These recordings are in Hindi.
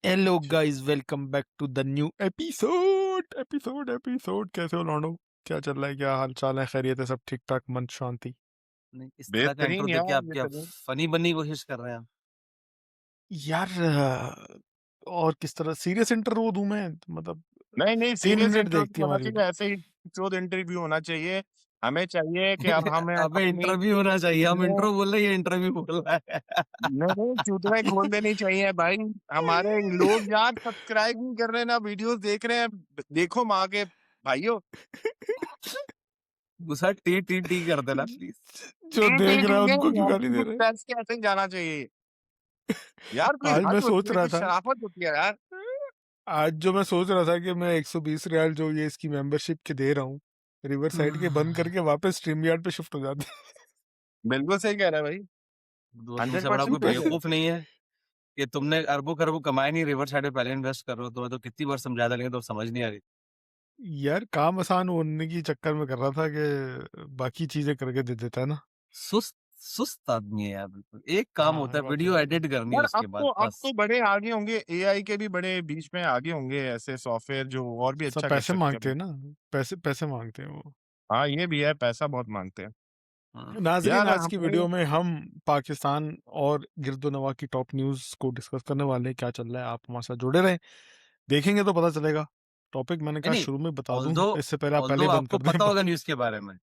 Hello guys, welcome back to the new episode. कैसे हो लॉन्डो? क्या चल रहा है? क्या हाल चाल है? खैरियत है? सब ठीक ठाक? मन शांति? नहीं, इस तरह का इंट्रो बेहतरीन देके यार, आप क्या बेहतरीन। फनी बनने की कोशिश कर रहे हैं आप? यार और किस तरह सीरियस इंटरव्यू दूं मैं? मतलब नहीं 3 सीरियस मिनट इंटरव्यू देखती है होना हमारी चाहिए, वीडियो। ऐसे ही शोध इंटरव्यू होना चाहिए। हमें चाहिए कि अब हमें अबे अपनी इंटरव्यू होना चाहिए, हम चीजें इंट्रो बोल रहे हैं, ये इंटरव्यू बोल रहा है। नहीं चुटकुले खोल देनी चाहिए भाई। हमारे लोग यार सब्सक्राइब नहीं कर रहे ना, वीडियोस देख रहे हैं। देखो माँ के भाइयों, गुस्सा टी टी टी कर देना प्लीज। जो टी टी देख रहा है टी उनको क्यों गाली नहीं, दे गुड रहे हैं? टच के ऐसे ही जाना चाहिए यार। कोई आज मैं हद सोच होती है, रहा कोई था शराफत होती है यार। आज जो मैं सोच रहा था कि मैं 120 रियाल जो ये इसकी मेंबरशिप के दे रहा हूँ, रिवर साइड के बंद करके वापस स्ट्रीम यार्ड पे शिफ्ट हो जाते। बिल्कुल सही कह रहा है भाई, तो हंड्रेड तुमसे बड़ा कोई परसेंट सही कह रहा है। बेवकूफ नहीं है कि तुमने अरबों खरबों कमाए नहीं, रिवर साइड पे पहले इन्वेस्ट कर रहे हो। तुम्हें तो कितनी बार समझा देंगे तो समझ नहीं आ रही। यार काम आसान होने की चक्कर में कर रहा था कि बाकी चीजें करके दे देता है ना। सुस्त सुस्त आदमी है यार, बिल्कुल। एक काम हाँ, होता है, बात तो वीडियो सही है। एडिट करनी है यार उसके बाद अब बस। तो बड़े आगे होंगे, एआई के भी बड़े बीच में आगे होंगे ऐसे सॉफ्टवेयर जो और भी सब अच्छा कर पैसे सकते मांगते हैं। हैं ना, पैसे पैसे मांगते हैं वो। हाँ ये भी है, पैसा बहुत मांगते हैं नाजरीन, यार। आज की हमारे वीडियो में हम पाकिस्तान और गिरदोनवा की टॉप न्यूज़ को डिस्कस करने वाले हैं। क्या चल रहा है, आप हमारे साथ जुड़े रहें, देखेंगे तो पता चलेगा। टॉपिक मैंने नहीं कहा नहीं, शुरू में बता दूं, ऑल्दो इससे पहले आप ऑल्दो पहले बंद आपको कर दें। पता होगा न्यूज़ के बारे में,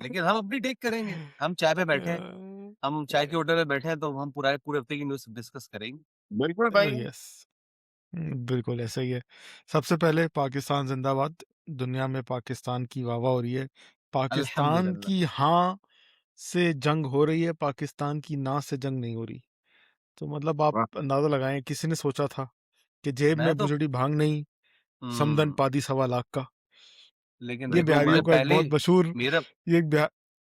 लेकिन हम अपनी टेक करेंगे। हम चाय पे बैठे हैं, हम चाय के होटल में बैठे हैं, तो हम पूरे हफ्ते की न्यूज़ डिस्कस करेंगे। बिल्कुल भाई। यस, बिल्कुल ऐसा ही है। सबसे पहले पाकिस्तान जिंदाबाद। दुनिया में पाकिस्तान की वाह वाह हो रही है। पाकिस्तान अल्हम्दुलिल्लाह। की हाँ से जंग हो रही है, पाकिस्तान की ना से जंग नहीं हो रही। तो मतलब आप वाह, अंदाजा लगाएं, किसी ने सोचा था कि जेब मैं में तो बुजड़ी भांग नहीं, समदन पादी 1.25 लाख का। लेकिन ये देखो, मैं बिहारियों का एक पहले बहुत मशहूर मेरा ये एक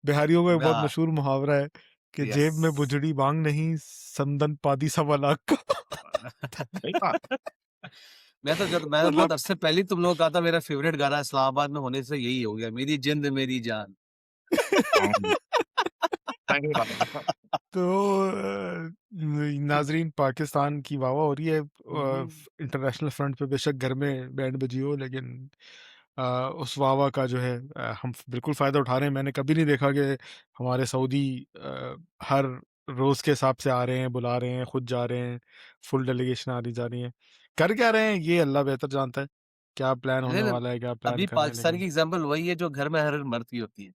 बिहारियों का एक बहुत हाँ, मशहूर मुहावरा है कि यस। जेब में बुजड़ी भांग नहीं, समदन पादी 1.25 लाख का। सही बात। मैं तो बहुत मतलब अरसे पहले ही तुम लोगों को कहा था, मेरा फेवरेट गाना इस्लामाबाद में होने से यही हो गया, मेरी जिंद मेरी जान। हाँ, सही बात। तो नाजरीन, पाकिस्तान की वाह वाह हो रही है। हम्म, इंटरनेशनल फ्रंट पे बेशक घर में बैंड बजी हो, लेकिन उस वाह वाह का जो है हम बिल्कुल फ़ायदा उठा रहे हैं। मैंने कभी नहीं देखा कि हमारे सऊदी हर रोज़ के हिसाब से आ रहे हैं, बुला रहे हैं, खुद जा रहे हैं, फुल डेलीगेशन आ रही जा रही है। कर क्या रहे हैं ये अल्लाह बेहतर जानता है, क्या प्लान होने लेकिन वाला है, क्या प्लान अभी कर रहे हैं, पाकिस्तान की लेकिन एग्जांपल वही है जो घर में हर मर्द की होती है।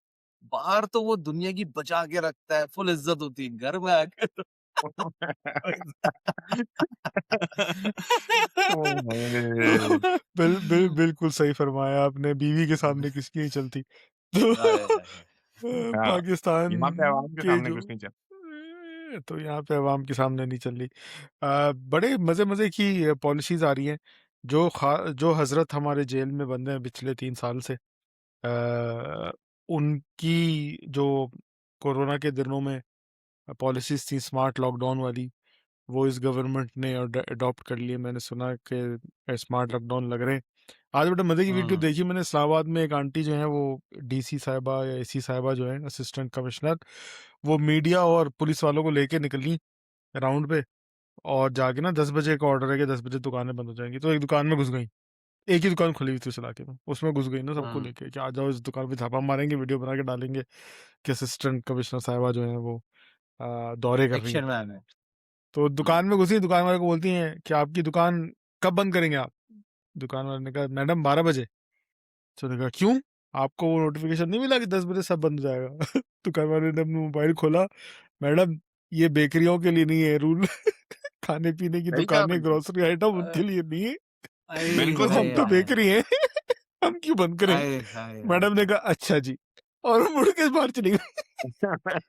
बाहर तो वो दुनिया की बचा के रखता है, फुल इज्जत होती है, घर में आके तो बिल्कुल सही फरमाया आपने, बीवी के सामने किसकी नहीं चलती। तो हाय, हाय, हाय। हाँ, पाकिस्तान यहाँ पे आवाम के के सामने जो कुछ नहीं चल। तो यहाँ पे अवाम के सामने नहीं चल रही। बड़े मज़े मज़े की पॉलिसीज़ आ रही हैं। जो हज़रत हमारे जेल में बंद हैं पिछले 3 साल से, उनकी जो कोरोना के दिनों में पॉलिसीज़ थी स्मार्ट लॉकडाउन वाली, वो इस गवर्नमेंट ने अडॉप्ट कर लिए। मैंने सुना कि स्मार्ट लॉकडाउन लग रहे हैं। आज बड़े मज़े की वीडियो हम्म देखी मैंने, इस्लामाबाद में एक आंटी जो है, वो डीसी साहिबा या एसी साहिबा जो है, असिस्टेंट कमिश्नर, वो मीडिया और पुलिस वालों को लेके निकली राउंड पे, और जाके ना 10 बजे का ऑर्डर है कि 10 बजे दुकानें बंद हो जाएंगी, तो एक दुकान में घुस गई। एक ही दुकान खुली हुई थी उस इलाके में, उसमें घुस गई ना सबको हम्म लेके कि आ जाओ इस दुकान पे छापा मारेंगे, वीडियो बना के डालेंगे कि असिस्टेंट कमिश्नर साहिबा जो है वो दौरे कर रही हैं। एक्शन मैन है। तो हम्म दुकान में घुसी, दुकान वाले को बोलती हैं कि आपकी दुकान कब बंद करेंगे आप? दुकान वाले ने कहा मैडम 12 बजे। तो उसने कहा क्यों, आपको वो नोटिफिकेशन नहीं मिला कि 10 बजे सब बंद हो जाएगा? दुकान वाले ने अपना मोबाइल खोला, मैडम ये बेकरियों के लिए नहीं है रूल। खाने पीने की सही कहा दुकानें, बिल्कुल। ग्रोसरी आइटम अ, उनके लिए नहीं है, आए बिल्कुल हम सही हाय तो कहा। हाय बेकरी हैं। हम क्यों बंद करें? हाय हाय हाय मैडम ने हाय। कहा अच्छा जी, और वो मुड़ के बाहर चली गई।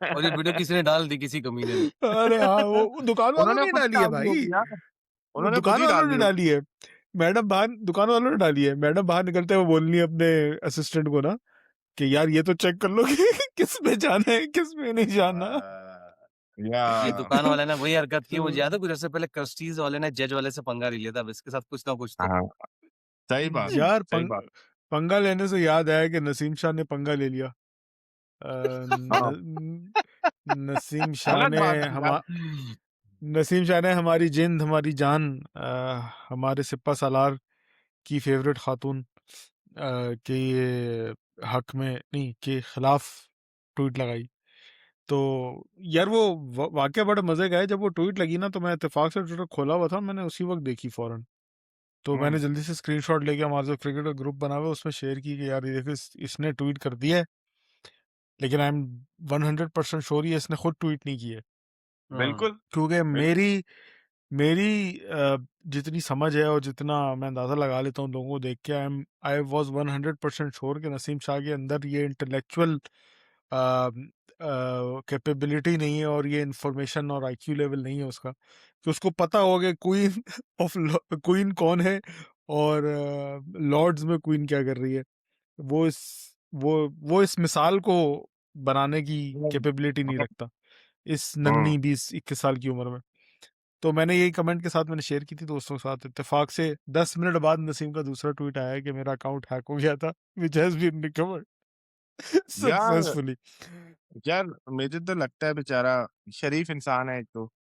और ये वीडियो किसी ने डाल दी, किसी कमीने ने। अरे हाँ, वो दुकान वालों उन्होंने ने खुद डाली है डाल दी भाई, होगी यार, वो उन्होंने खुद दुकान ही वालों डाल ने दी डाली होगी। है। मैडम बाहर, दुकान वालों ने डाली है। मैडम बाहर निकलते हुए बोल रही है अपने असिस्टेंट को ना कि यार ये तो चेक कर लो कि किस में जाना है, किस में नहीं जाना। या ये दुकान वाले ने वही हरकत की, तो मुझे याद है कुछ ऐसे पहले क्रिस्टीज वाले ने जज वाले से पंगा ले लिया था, अब इसके साथ कुछ ना कुछ तो। हाँ, सही बात, यार सही बात। पंगा लेने से याद आया कि नसीम शाह ने पंगा ले लिया। हाँ, नसीम शाह गलत ने बात है हम यार। नसीम शाह ने हमारी जिंद, हमारी जान, हमारे सिपा सालार की फेवरेट खातून के हक में नहीं, के खिलाफ ट्वीट लगाई। तो यार वो वाकया बड़ा मजे का है। जब वो ट्वीट लगी ना, तो मैं इत्तेफाक से ट्विटर खोला हुआ था, मैंने उसी वक्त देखी फौरन। तो मैंने जल्दी से स्क्रीनशॉट लेके हमारे जो क्रिकेट का ग्रुप बना हुआ है उसमें शेयर की कि यार ये देखो इसने ट्वीट कर दिया है, लेकिन आई एम 100% श्योर ये इसने खुद ट्वीट नहीं की है, बिल्कुल क्योंकि मेरी मेरी जितनी समझ है और जितना मैं अंदाजा लगा लेता हूँ लोगों को देख के, आई वाज 100% श्योर कि नसीम शाह के अंदर ये इंटेलेक्चुअल कैपेबिलिटी नहीं है और ये इंफॉर्मेशन और आईक्यू लेवल नहीं है उसका, कि उसको पता होगा क्वीन ऑफ क्वीन कौन है और लॉर्ड्स में क्वीन क्या कर रही है। वो इस वो इस मिसाल को बनाने की कैपेबिलिटी नहीं रखता इस नन्ही 20-21 साल की उम्र में। तो मैंने यही कमेंट के साथ मैंने शेयर की थी दोस्तों के साथ। इत्तेफाक से 10 मिनट बाद नसीम का दूसरा ट्वीट आया कि मेरा अकाउंट हैक हो गया था, व्हिच हैज बीन रिकवर्ड यार सक्सेसफुली। यार मुझे तो लगता है बेचारा शरीफ इंसान है एक तो,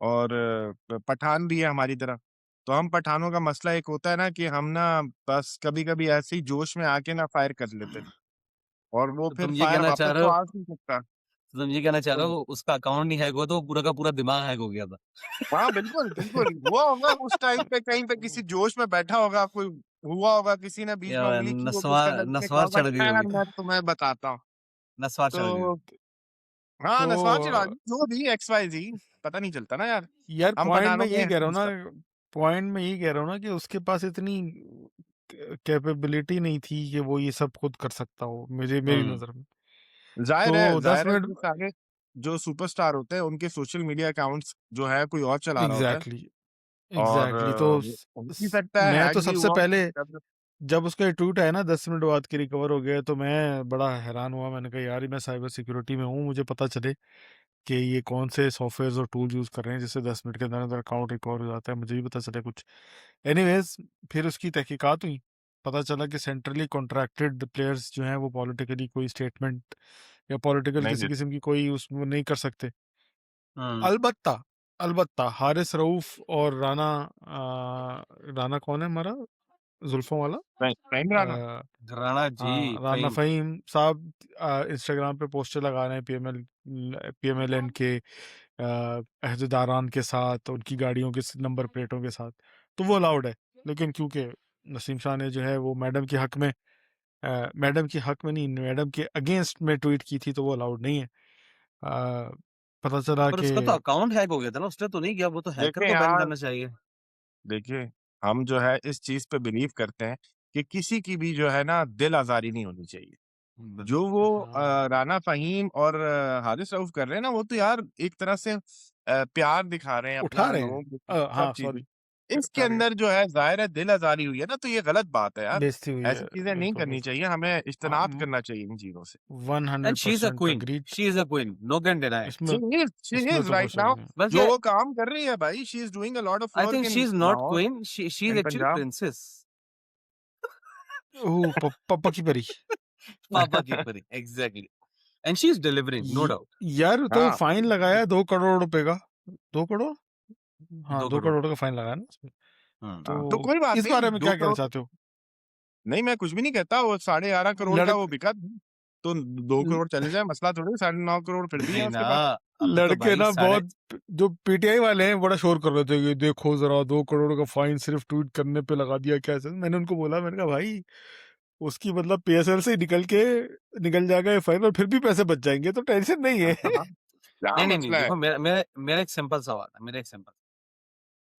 और पठान भी है हमारी तरह। तो हम पठानों का मसला एक होता है ना कि हम ना बस कभी-कभी ऐसे ही जोश में आके ना फायर कर लेते हैं, और वो तो फिर तुम ये फायर कहना वापस चाह रहे तो हो, आ नहीं सकता। तुम ये कहना चाह रहे तो हो उसका अकाउंट नहीं हैक हुआ, तो पूरा का पूरा दिमाग हैक हो गया था। हाँ, बिल्कुल, बिल्कुल। वो होगा उस टाइम पे कहीं पे किसी जोश में बैठा होगा, कोई हुआ होगा, किसी ने बीच या में उँगली की होगी, उसके नस्वार अंदर जाके कहा नस्वार होगा, चढ़ गई "ठहर होगी, मैं तुम्हें बताता हूँ।" नस्वार चढ़ गई तो होगी। हाँ, तो नस्वार चिढ़ा दी, जो भी XYZ पता नहीं चलता ना यार। यार हम पॉइंट पठानों में में यही है कह रहा हूँ ना, मसला। पॉइंट में यही कह रहा हूँ ना कि उसके पास इतनी कैपेबिलिटी नहीं थी कि वो ये सब खुद कर सकता हो, मेरी हम्म नजर में। ज़ाहिर है तो 10 ज़ाहिर है मिनट कि सारे जो सुपरस्टार होते हैं, उनके सोशल मीडिया अकाउंट्स जो है कोई और चला रहा होता है, एग्जैक्टली और एग्जैक्टली तो हो भी सकता है मैं तो हैक भी सबसे हुआ हो। पहले जब उसका ट्वीट आया ना 10 मिनट बाद के रिकवर हो गया, तो मैं बड़ा हैरान हुआ। मैंने कहा यार मैं साइबर सिक्योरिटी में हूँ, मुझे पता चले कि ये कौन से सॉफ्टवेयर और टूल यूज़ कर रहे हैं जिससे 10 मिनट के अंदर अंदर अकाउंट रिकवर हो जाता है, मुझे भी पता चले कुछ। एनीवेज, फिर उसकी तहकीकात हुई, पता चला कि सेंट्रली कॉन्ट्रैक्टेड प्लेयर्स जो हैं वो पॉलिटिकली कोई स्टेटमेंट या पॉलिटिकल नहीं किसी दे किस्म की कोई उसमें नहीं कर सकते। हम्म अलबत्ता अलबत्ता हारिस रऊफ और राना कौन है हमारा जुल्फों वाला, फहीम राना। अ, राणा जी हाँ राना फहीम। फ़हीम साहब इंस्टाग्राम पे पोस्टर लगा रहे हैं पीएमएलएन के अहदेदारान के साथ, उनकी गाड़ियों के नंबर प्लेटों के साथ, तो वो अलाउड है। लेकिन क्योंकि नसीम शाह ने जो है वो मैडम के हक में नहीं, मैडम के अगेंस्ट में ट्वीट की थी, तो वो अलाउड नहीं है। अ, पता चला पर कि उसका तो अकाउंट हैक हो गया था ना, उसने तो नहीं किया, वो तो हैकर देखिए को बैन यार, करना चाहिए। देखिए, हम जो है इस चीज़ पे बिलीव करते हैं कि किसी की भी जो है ना दिल आज़ारी नहीं होनी चाहिए। जो वो बिल्कुल। हाँ राना फ़हीम और हारिस रऊफ़ कर रहे हैं ना, वो तो यार एक तरह से प्यार दिखा रहे हैं उठा अपना रहे लोगों हैं, के साथ, सब हाँ चीज़ें। सॉरी, इसके टारगेट अंदर जो है ज़ाहिर है दिल आज़ारी हुई है ना, तो ये गलत बात है यार। बेइज्जती हुई है, ऐसी चीज़ें नहीं बिल्कुल करनी बिल्कुल। चाहिए, हमें हाँ इज्तनाब करना चाहिए इन चीज़ों से। And she is a 100% queen, agreed. She is a queen, no can deny. She इसमें इज़ शी इसमें इज़ तो कोई राइट शक नाउ, नहीं है। बल्कि जो वो काम कर रही है भाई, she is doing a lot of I work think she in is not Lahore, queen, she is in actually Punjab. Princess. Oh पापा की परी। पापा की परी, exactly. And she is delivering, no doubt. यार तो हाँ, फाइन लगाया 2 करोड़ रुपए का, 2 करोड़, हाँ दो दो करोड़ करोड़ का फाइन लगाया ना इसमें। हम्म हाँ, तो तो कोई बात इस नहीं, बारे में 2 क्या कहना करोड़ चाहते हो? नहीं, मैं कुछ भी नहीं कहता, वो 11.5 करोड़ का लड़क वो बिका, तो 2 करोड़ चले जाए, मसला थोड़ी है, 9.5 करोड़ फिर भी है नहीं ना, उसके पास। अभी तो लड़के भाई ना साढ़े। बहुत, जो पीटीआई वाले हैं बड़ा शोर कर रहे थे कि देखो जरा 2 करोड़ का फाइन सिर्फ ट्वीट करने पे लगा दिया, कैसे? मैंने उनको बोला, मैंने कहा भाई उसकी मतलब पीएसएल से निकल जाएगा ये फाइन और फिर भी पैसे बच जाएंगे, तो टेंशन नहीं है। हाँ, क्या नहीं नहीं नहीं, मसला है? देखो मेरा मेरा मेरा एक सिंपल सवाल है, मेरा एक सिंपल।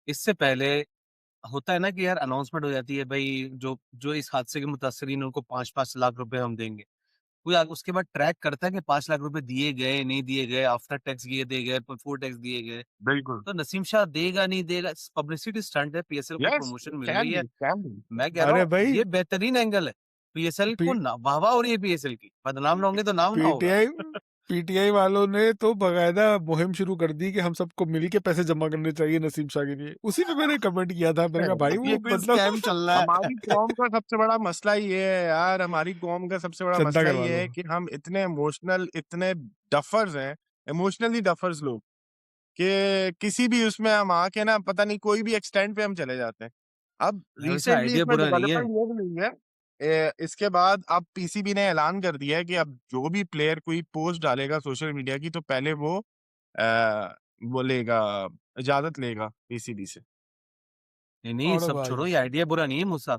इससे पहले होता है ना कि यार अनाउंसमेंट हो जाती है भाई, जो जो इस हादसे के मुतासरीन उनको 5-5 लाख रुपए हम देंगे। कोई उसके बाद ट्रैक करता है कि 5 लाख रुपए दिए गए नहीं दिए गए, आफ्टर टैक्स ये दिए गए, बिफोर टैक्स दिए गए। बिल्कुल। तो नसीम शाह देगा नहीं देगा, पब्लिसिटी स्टंट है, पीएसएल को यस, प्रमोशन मिल रही कैन है। Be, can be. मैं कह रहा अरे हूँ भाई ये बेहतरीन एंगल है। पीएसएल को वाहवा हो रही है, पीएसएल की बदनाम लोगे तो नाम ना होगा। पीटीआई पीटीआई वालों ने तो बकायदा मुहिम शुरू कर दी कि हम सबको मिल के पैसे जमा करने चाहिए नसीम शाह के लिए। उसी पे मैंने कमेंट किया था, मैंने कहा भाई ये वो कोई मतलब स्कैम चल रहा है। हमारी कौम का सबसे बड़ा मसला ये है यार, हमारी कौम का सबसे बड़ा चंदा मसला करवा ये लो। है कि हम इतने इमोशनल, इतने डफर्स हैं, इमोशनली डफर्स लोग, कि किसी भी उसमें हम आके ना पता नहीं कोई भी एक्सटेंट पे हम चले जाते हैं। अब भाई वैसे रिसेंटली आइडिया इसमें बुरा नहीं है। डेवलपमेंट ये भी हुई है, इसके बाद अब पीसीबी ने ऐलान कर दिया है कि अब जो भी प्लेयर कोई पोस्ट डालेगा सोशल मीडिया की तो पहले वो लेगा, इजाज़त लेगा पीसीबी से। नहीं, और सब छोड़ो, भाई ये आइडिया बुरा नहीं है मूसा।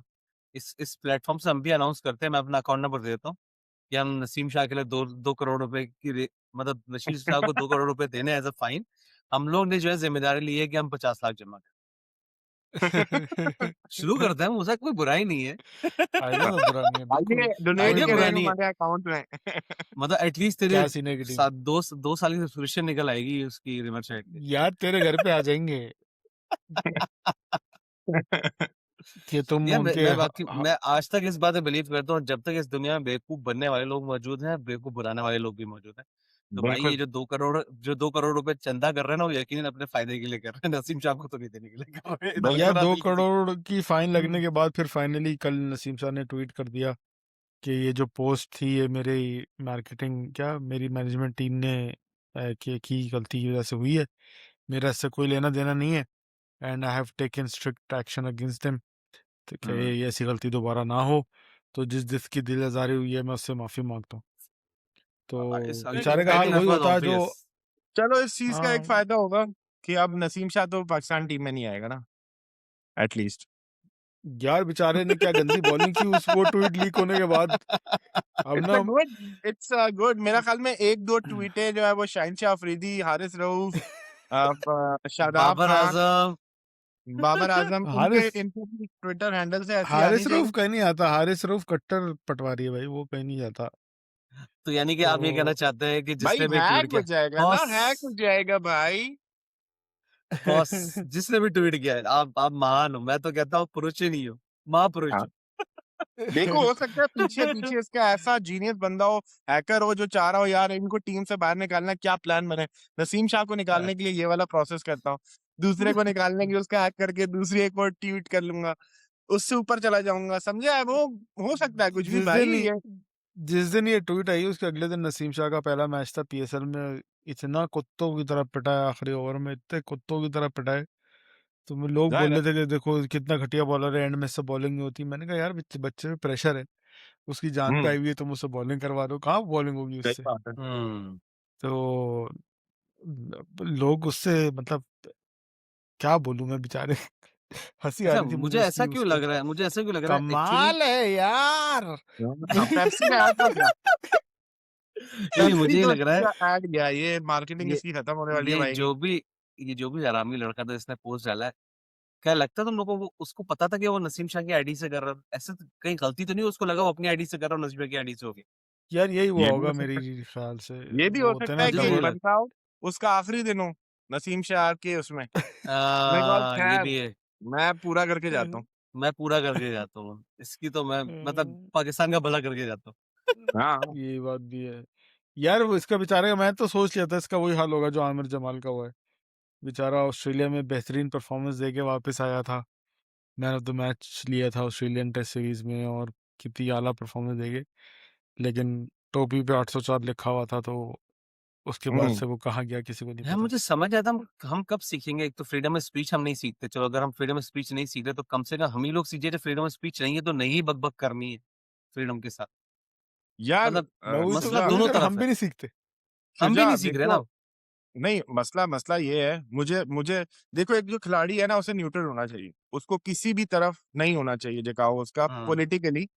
इस प्लेटफ़ॉर्म से हम भी अनाउंस करते हैं, मैं अपना अकाउंट नंबर दे देता हूँ कि हम नसीम शाह के लिए 2 करोड़ रुपए की मतलब नसीम शाह को 2 करोड़ रुपए देने एज़ अ फाइन। हम लोग ने जो है ज़िम्मेदारी ली है कि हम 50 लाख जमा करें। शुरू करते हैं मूसा, कोई बुराई नहीं है। आइडिया तो बुरा नहीं है, बिल्कुल आइए डोनेट कोई आइडिया बुरा बुराई करें नहीं नहीं। है। हमारे अकाउंट में। मतलब एटलीस्ट तेरे क्या सीन है की टीम? साथ 2 साल की सब्सक्रिप्शन निकल आएगी उसकी रिवरसाइड की। यार तेरे घर पे आ जाएंगे कि तुम यार उनके मैं बाकी मैं आज तक इस बात पे बिलीव करता हूँ, जब तक इस दुनिया में बेवकूफ बनने वाले लोग मौजूद हैं, बेवकूफ बनाने वाले लोग भी मौजूद हैं। तो भाई ये बिल्कुल। जो 2 करोड़ रुपए चंदा कर रहे हैं ना, वो यकीनन अपने फायदे के लिए कर रहे हैं। नसीम शाह को तो नहीं देने के लिए कर रहे हैं। यार बिल्कुल। 2 बराबरी किसी करोड़ की फाइन लगने हुँ। के बाद फिर फाइनली कल नसीम शाह ने ट्वीट कर दिया कि ये जो पोस्ट थी ये मेरी मैनेजमेंट टीम ने की गलती की वजह से हुई है। मेरा इससे कोई लेना देना नहीं है and I have taken strict action against them. तो क्या हुँ। ये ऐसी गलती दोबारा ना हो, तो जिसकी दिल आज़ारी हुई है मैं उससे माफ़ी माँगता हूँ। इट्स तो बेचारे का आई हाल थिंक दैट वही वाज़ होता है जो ऑब्वियस। चलो इस चीज़ का एक हाँ, फ़ायदा होगा कि अब नसीम शाह तो पाकिस्तान टीम में नहीं आएगा ना, एट लीस्ट। यार बेचारे ने क्या गंदी बॉलिंग की उस वो ट्वीट लीक होने के बाद। अब इट्स ना a good it's a good मेरा ख़्याल में 1-2 ट्वीटें जो है वो शाहिनशाह अफरीदी, हारिस रऊफ, शादाब बाबर खान, आज़म। बाबर आज़म इनके हारिस इनके भी ट्विटर हैंडल से ऐसी आनी हारिस रऊफ चाहिए। कहीं नहीं आता। हारिस रऊफ कट्टर पटवारी है भाई, वो कहीं नहीं जाता। तो यानी कि आप ये कहना तो चाहते हैं कि भाई जिसने भी ट्वीट हैक हो किया, जाएगा ना, बॉस हैक हो जाएगा भाई। बॉस जिसने भी ट्वीट किया है, आप महान हो। मैं तो कहता हूँ पुरुष ही नहीं हो, महापुरुष हाँ। हो। देखो हो सकता है पीछे-पीछे इसका ऐसा जीनियस बंदा हो, हैकर हो जो चाह रहा हो यार इनको टीम से बाहर निकालना है, क्या प्लान बने? नसीम शाह को निकालने के लिए ये वाला प्रोसेस करता हूँ। दूसरे को निकालने के लिए उसका हैक करके दूसरी एक और ट्वीट कर लूँगा। उससे ऊपर चला जाऊँगा, समझे? वो हो सकता है कुछ भी जिस भाई दिन ये। जिस दिन ये ट्वीट आई उसके अगले दिन नसीम शाह का पहला मैच था पीएसएल में। इतना कुत्तों की तरह पिटाया आखिरी ओवर में, इतने कुत्तों की तरह पिटाए। तो लोग बोल ज़ाहिर है। रहे थे कि देखो कितना घटिया बॉलर है, एंड में से बॉलिंग नहीं होती। मैंने कहा यार बच्चे पे प्रेशर है, उसकी जान पे हुँ, आई हुई है, तुम उससे बॉलिंग करवा रहे हो, कहाँ बॉलिंग होगी सही उससे। बात है। हुँ। तो लोग उससे मतलब क्या बोलूं मैं बेचारे हंसी आ अच्छा, रही थी मुझे उसकी उसके। मुझे ऐसा क्यों लग रहा है एक्चुअली। कमाल है यार। हाँ, पेप्सी का ऐड तो गया। नहीं, पेप्सी मुझे ये तो लग रहा है, इसका ऐड गया, ये मार्केटिंग ये इसकी खत्म होने वाली है ये भाई की। जो भी ये जो भी हरामी लड़का था जिसने पोस्ट डाला है, क्या लगता है तुम लोगों को उसको पता था कि वो नसीम शाह की आईडी से कर रहा है? ऐसे तो कहीं गलती तो नहीं उसको लगा वो अपनी आईडी से कर रहा है, नसीम शाह की आईडी से हो गया? यार यही हुआ ये भी हो होगा सकता मेरी ख्याल से। है। ये भी वो हो होते सकता ना है मुझे कि तो एक ये डबल। लग बंदा हो, उसका आखिरी दिन हो, नसीम शाह के उसमें। मैं कहा ये खैर, भी है। मैं पूरा करके जाता हूँ। मैं पूरा करके जाता हूँ। इसकी तो मैं मतलब पाकिस्तान का भला करके जाता हूँ। हाँ, ये बात भी है। यार वो इसका बेचारे का मैं तो सोच लिया था इसका वही हाल होगा जो आमिर जमाल का हुआ है। बेचारा ऑस्ट्रेलिया में बेहतरीन परफॉर्मेंस देके वापस आया था, मैन ऑफ द मैच लिया था ऑस्ट्रेलियन टेस्ट सीरीज में, और कितनी आला परफॉर्मेंस देके, लेकिन टोपी पे 804 लिखा हुआ था। तो उसके बाद हुँ। से वो कहाँ गया किसी को नहीं यार पता। मुझे समझ आता, हम कब सीखेंगे? एक तो फ्रीडम ऑफ स्पीच हम नहीं सीखते। चलो अगर हम फ्रीडम ऑफ स्पीच नहीं सीख रहे तो कम से कम हम ही लोग सीखे। जो फ्रीडम ऑफ स्पीच नहीं है तो नहीं बक-बक करनी है फ्रीडम के साथ। यार मतलब मैं मसला वही दोनों कह रहा, हम तरफ है। भी नहीं सीखते। हम भी शुजा नहीं सीख रहे ना। देखो, नहीं मसला मसला ये है, मुझे मुझे देखो एक जो खिलाड़ी है ना उसे न्यूट्रल होना चाहिए। उसको किसी भी तरफ नहीं होना चाहिए झुकाव उसका हुँ, पॉलिटिकली,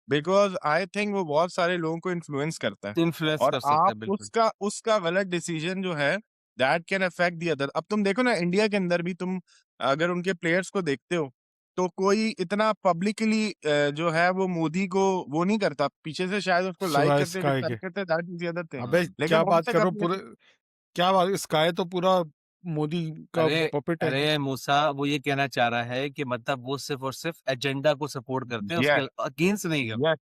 बिकॉज़ आई थिंक वो बहुत सारे लोगों को इन्फ्लुएंस करता है। इन्फ्लुएंस और कर सकता आप है बिल्कुल। उसका उसका गलत डिसीज़न जो है that can affect the other. अब तुम देखो ना इंडिया के अंदर भी तुम अगर उनके प्लेयर्स को देखते हो, तो कोई इतना पब्लिकली जो है वो मोदी को वो नहीं करता। पीछे से शायद उसको लाइक सिवाय करते, स्काई के। डिसलाइक करते that is the other thing. अबे हुँ। लेकिन क्या उन बात तक करो अपने पूरे, क्या बात, स्काई तो पूरा मोदी का अरे पपेट है। अरे मूसा वो ये कहना चाह रहा है कि मतलब वो सिर्फ़ और सिर्फ़ एजेंडा को सपोर्ट करते हैं, उसके यस, अगेंस्ट नहीं करते। यस,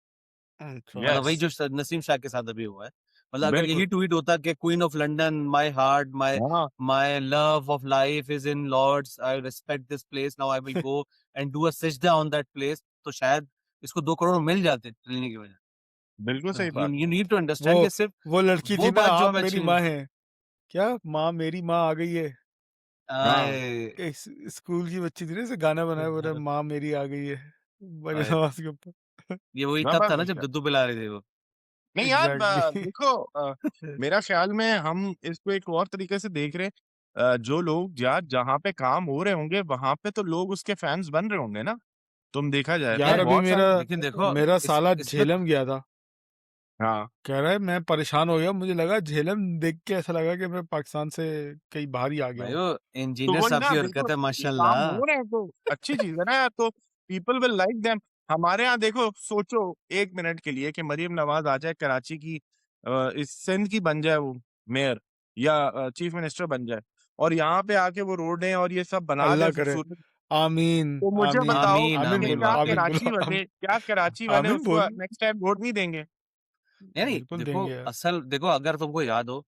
अच्छा। मतलब वही यस, जो नसीम शाह के साथ अभी हुआ है। मतलब अगर बिल्कुल। यही ट्वीट होता कि queen of London, my heart, हाँ, my love of life is in Lord's, I respect this place, now I will go and do a सिजदा ऑन दैट प्लेस, तो शायद इसको 2 करोड़ मिल जाते लेने की वजह। बिल्कुल तो सही यू बात। यू नीड टू वो अंडरस्टैंड कि सिर्फ वो लड़की थी वो ना, बात जो आप हमें मेरी अच्छी नहीं माँ लगी। हैं। क्या माँ मेरी माँ आ गई है। हाँ, आए एक स्कूल की बच्ची थी ना, इसे गाना बनाया, बोला माँ मेरी आ गई है मरियम आए नवाज के ऊपर। ये वही मैं तब था ना बस जब दुद्धू पिला रहे थे वो। नहीं यार एग्जैक्टली। देखो मेरा ख्याल में हम इसको एक और तरीके से देख रहे हैं। जो लोग यार जहाँ पे काम हो रहे होंगे वहां पे तो लोग उसके फैंस बन रहे होंगे ना। तुम देखा जाए तो यार यार अभी बहुत मेरा सारे लेकिन देखो मेरा इस साला इसमें झेलम गया था, हाँ कह रहा है मैं परेशान हो गया, मुझे लगा झेलम देख के ऐसा लगा कि मैं पाकिस्तान से कहीं बाहर ही आ गया भाई हूँ। वो तो इंजीनियर वही साहब ना की देखो हरकत है ये काम माशाल्लाह। हो रहे हैं तो अच्छी चीज है ना यार। तो पीपल विल लाइक देम। हमारे यहाँ देखो सोचो एक मिनट के लिए कि मरियम नवाज आ जाए कराची की, इस सिंध की बन जाए वो मेयर या चीफ मिनिस्टर बन जाए और यहाँ पे आके वो रोडें और ये सब बना दे अल्लाह करे। खूबसूरत। आमीन। तो मुझे आमीन। बताओ आमीन आमीन कि आमीन बोलो, क्या वाकई। आमीन बोलो, कराची वाले क्या कराची वाले आमीन उसको बोल। नेक्स्ट टाइम वोट नहीं देंगे। यानी बिल्कुल देखो देंगे यार। असल देखो अगर तुमको याद हो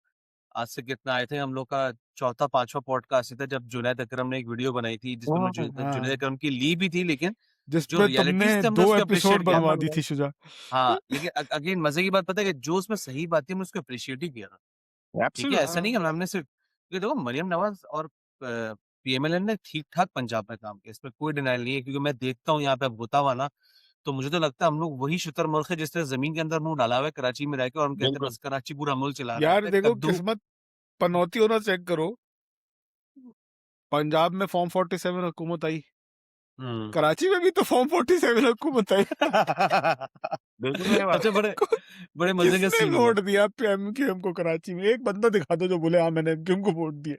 आज से कितना आए थे हम लोग का चौथा पांचवा पॉडकास्ट था जब जुनैद अकरम ने एक वीडियो बनाई थी जिसमें मैं हाँ जुनैद हाँ, अकरम की ली भी थी लेकिन जिस जो पे तुमने रियलिटीज थे हमने 2 उसको एपिसोड अप्रिशिएट किया था। बनवा दी थी शुजा। हाँ लेकिन अगेन मजे की बात पता है कि जो उसमें सही बात थी हमने उसको अप्रिशिएट ही किया था। ठीक है एब्सोल्युटली। ऐसा नहीं कि हमने सिर्फ क्योंकि देखो मरियम नवाज और पीएमएलएन ने ठीक ठाक पंजाब में काम किया इसमें कोई डिनाइल नहीं है क्योंकि मैं देखता हूँ यहाँ पे अब होता हुआ ना तो मुझे तो लगता है हम लोग वही शुतुरमुर्ग है जिसने जमीन के अंदर मुंह डाला हुआ है कराची में रह के और हम कहते हैं बिल्कुल। बस कराची पूरा मुल्क चला रहा है यार अबे देखो कद्दू। किस्मत पनौती होना चेक करो। पंजाब में फॉर्म 47 हुकूमत आई, हम्म। कराची में भी तो फॉर्म 47 हुकूमत आई। बिल्कुल सही बात। अच्छा बड़े को- बड़े मजे का किसने सीन हुआ। वोट दिया एमक्यूएम को कराची में? एक बंदा दिखा दो जो बोले हाँ मैंने एमक्यूएम को वोट दिया।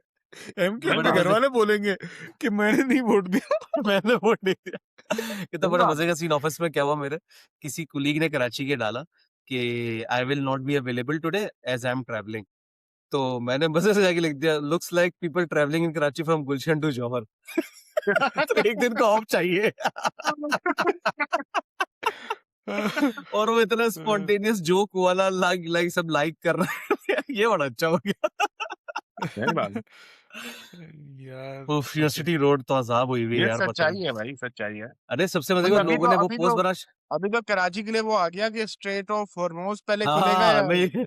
एमक्यूएम बड़े के हाँ, घर मजे वाले बोलेंगे कि मैंने नहीं वोट दिया। मैंने वोट नहीं दिया। ये तो सही बड़े बात। मजे का सीन ऑफिस में क्या हुआ मेरे किसी कुलीग ने कराची के डाला कि I will not be available today as I am travelling. तो मैंने मजे से जाके लिख दिया looks like people travelling in Karachi from Gulshan to Jauhar. तो एक दिन का ऑफ चाहिए। और वो इतना स्पॉन्टेनियस जोक वाला लाइक लाइक सब लाइक कर रहे हैं। ये बड़ा अच्छा हो गया। सही बात। यार वो फकिंग सिटी रोड तो अजाब हुई हुई है ये यार पता सच्चाई नहीं। है भाई, सच्चाई है। अरे सबसे मजे भाई का लोगों ने वो पोस्ट बना। अभी तो कराची के लिए वो आ गया कि स्ट्रेट ऑफ हॉर्मोज पहले खुलेगा हाँ नहीं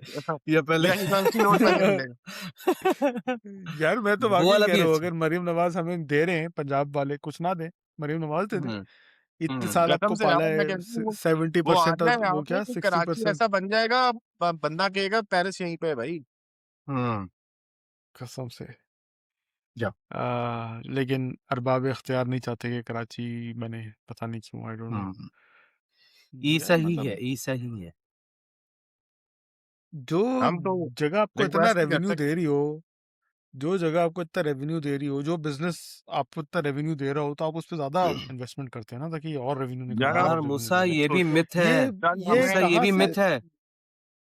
ये पहले। या यूनिवर्सिटी रोड पहले खुलेगा। यार मैं तो वो वाकई वाला कह भी रहा हूँ, अच्छा। अगर मरीम नवाज हमें दे रहे हैं, पंजाब वाले कुछ ना दे, मरीम नवाज दे दे। हम्म इतने साल कसम आपको से पाला यार मैं है, कहता हूँ सेवेंटी वो आ परसेंट जाए यहाँ वो पे क्या तो कराची 60%। ऐसा बन जाएगा। बंदा कहेगा पेरिस यहीं पे है भाई। हम्म। कसम से। जा लेकिन अरबाब इख्तियार नहीं चाहते कि कराची बने, पता नहीं क्यों, आई डोंट नो। हम्म। यार ईसा ही है मतलब ईसा ही है। जो हम तो जगह आपको इतना रिक्वेस्ट ही कर रेवेन्यू सकते। दे रही हो, जो जगह आपको इतना रेवेन्यू दे रही हो, जो बिजनेस आपको इतना रेवेन्यू दे रहा हो, तो आप उस पर ज्यादा इन्वेस्टमेंट करते हैं ना, ताकि और रेवेन्यू निकले, यार आप यार और रेवेन्यू मूसा निकले। ये भी सोचो मिथ है। ये कल ये हमें मूसा ये कहाँ भी से? मिथ है।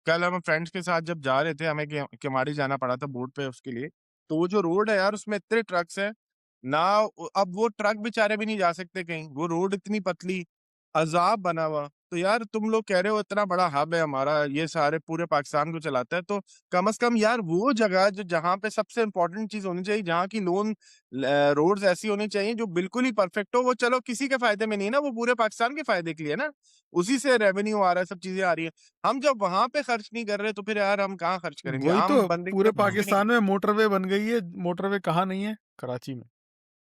कल हम फ्रेंड्स के साथ जब जा रहे थे हमें केमाड़ी जाना पड़ा था बोट पे उसके लिए। तो वो जो रोड है यार उसमें इतने ट्रक्स हैं ना। अब वो ट्रक बेचारे भी नहीं जा सकते कहीं, वो रोड इतनी पतली अजाब बना हुआ। तो यार तुम लोग कह रहे हो इतना बड़ा हब है हमारा, ये सारे पूरे पाकिस्तान को चलाता है, तो कम से कम यार वो जगह जो जहाँ पे सबसे इंपॉर्टेंट चीज होनी चाहिए, जहाँ की लोन रोड्स ऐसी होनी चाहिए जो बिल्कुल ही परफेक्ट हो। वो चलो किसी के फायदे में नहीं है ना, वो पूरे पाकिस्तान के फायदे के लिए है ना। उसी से रेवेन्यू आ रहा है, सब चीजें आ रही है। हम जब वहां पे खर्च नहीं कर रहे तो फिर यार हम कहाँ खर्च करेंगे? वही तो, आम बंदे की पूरे तो बस नहीं। पाकिस्तान में मोटरवे बन गई है। मोटरवे कहाँ नहीं है? कराची में।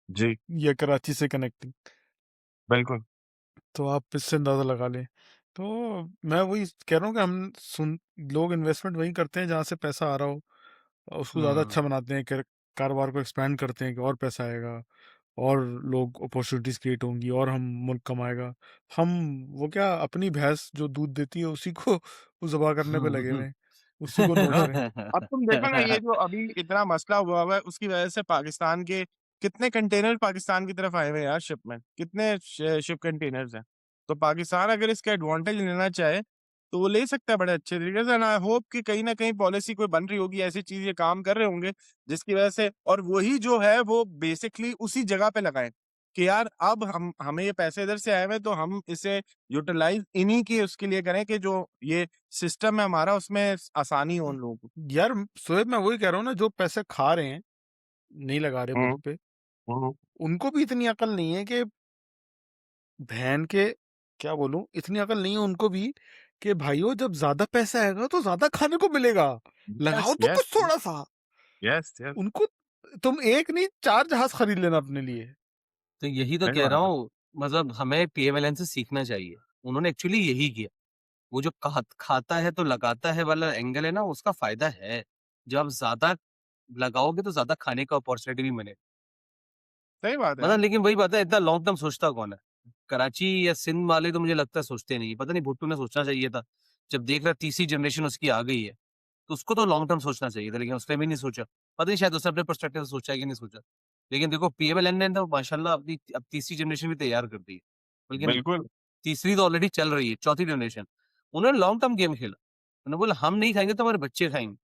जी ये कराची से कनेक्टिंग। बिल्कुल। तो आप इससे अंदाजा लगा लें। तो मैं वही कह रहा हूँ कि हम सुन लोग इन्वेस्टमेंट वहीं करते हैं जहाँ से पैसा आ रहा हो, और उसको ज़्यादा हम्म। अच्छा बनाते हैं, कारोबार को एक्सपैंड करते हैं कि और पैसा आएगा, और लोग अपॉर्चुनिटीज क्रिएट होंगी, और हम मुल्क कमाएगा। हम वो क्या, अपनी भैंस जो दूध देती है उसी को वो ज़बह करने पे लगे हुए हैं, उसी को नोच हाँ, रहे हैं। अब तुम देखो ना ये जो अभी इतना मसला हुआ हुआ है उसकी वजह से पाकिस्तान के कितने कंटेनर पाकिस्तान की तरफ आए हुए हैं यार, शिपमेंट कितने शिप कंटेनर्स हैं। तो पाकिस्तान अगर इसका एडवांटेज लेना चाहे तो वो ले सकता है बड़े अच्छे तरीके से। आई होप कि कहीं ना कहीं पॉलिसी कोई बन रही होगी, ऐसी चीज ये काम कर रहे होंगे जिसकी वजह से, और वही जो है वो बेसिकली उसी जगह पे लगाएं कि यार अब हम हमें ये पैसे इधर से आए हुए हैं, तो हम इसे यूटिलाइज इन्हीं की उसके लिए करें कि जो ये सिस्टम है हमारा उसमें आसानी हो उन लोगों को। यार शोएब, मैं वही कह रहा हूँ ना, जो पैसे खा रहे हैं, नहीं लगा रहे हम्म मुल्क पे, हम्म। उनको भी इतनी अकल नहीं है कि बहन के, क्या बोलूं, इतनी अकल नहीं है उनको भी कि भाइयों जब ज्यादा पैसा आएगा तो ज्यादा खाने को मिलेगा, यस लगाओ तो यस कुछ थोड़ा सा। Yes yes. उनको तुम एक नहीं 4 जहाज़ खरीद लेना अपने लिए। तो यही तो सही कह रहा बात है। हूँ, मतलब हमें पीएमएलएन से सीखना चाहिए। उन्होंने एक्चुअली यही किया। वो जो खाता है तो लगाता है वाला एंगल है ना, उसका फ़ायदा है। जब आप ज़्यादा लगाओगे तो ज़्यादा खाने का अपॉर्च्युनिटी भी मिलेगा। सही बात है मतलब यार। लेकिन वही बात है, इतना लॉन्ग टर्म सोचता कौन है? कराची या सिंध वाले तो मुझे लगता है सोचते नहीं है। पता नहीं भुट्टो ने सोचना चाहिए था। जब देख रहा तीसरी जनरेशन उसकी आ गई है, तो उसको तो लॉन्ग टर्म सोचना चाहिए था, लेकिन उसने भी नहीं सोचा। पता नहीं शायद उसने अपने पर्सपेक्टिव से सोचा है कि नहीं सोचा। लेकिन देखो पीएमएलएन ने तो माशाल्लाह अपनी अब तीसरी जनरेशन भी तैयार कर दी है। बल्कि बिल्कुल, तीसरी तो ऑलरेडी चल रही है, चौथी जनरेशन। उन्होंने लॉन्ग टर्म गेम खेला। उन्होंने बोला हम नहीं खाएँगे तो हमारे बच्चे खाएँगे।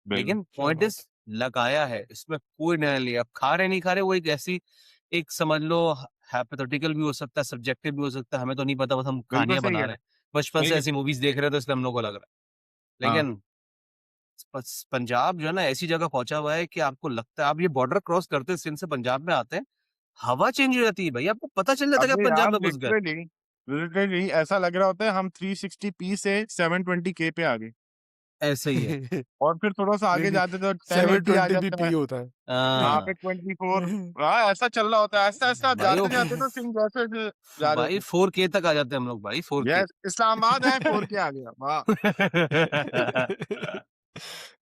बिल्कुल। लेकिन क्या पॉइंट इज़ बात लगाया है, इसमें कोई निर्णय नहीं लिया। अब खा रहे नहीं खा रहे वो एक ऐसी एक समझ लो हाइपोथेटिकल भी हो सकता है, सब्जेक्टिव भी हो सकता है, हमें तो नहीं पता बस हम बिल्कुल कहानियाँ सही बना कह रहे रहे हैं। बचपन हैं। से नहीं, ऐसी मूवीज़ देख रहे हैं तो इसलिए हम लोग को लग रहा है। हाँ, लेकिन पंजाब जो है ना ऐसी जगह पहुँचा हुआ है कि आपको लगता है आप ये बॉर्डर क्रॉस करते हैं सिंध से पंजाब में आते हैं, हवा चेंज हो जाती है भई, आपको पता चल जाता है कि आप अबे पंजाब यार में घुस गए। लिटरली लिटरली ऐसा लग रहा होता है हम 360 पी से 720 के पे आ गए ऐसे ही है। है। और फिर थोड़ा-सा नहीं, आगे नहीं जाते तो 1080 आ 720 भी जाता पी है। होता है। वहाँ हाँ, पे 24 हाँ, ऐसा चल रहा होता है। ऐसा-ऐसा आप भाई वो जाते-जाते तो सिंह जैसे जा रहे भाई होते हैं। 4K तक आ जाते हैं हम लोग भाई 4K। यस, इस्लामाबाद है 4 के आ गया। वाह!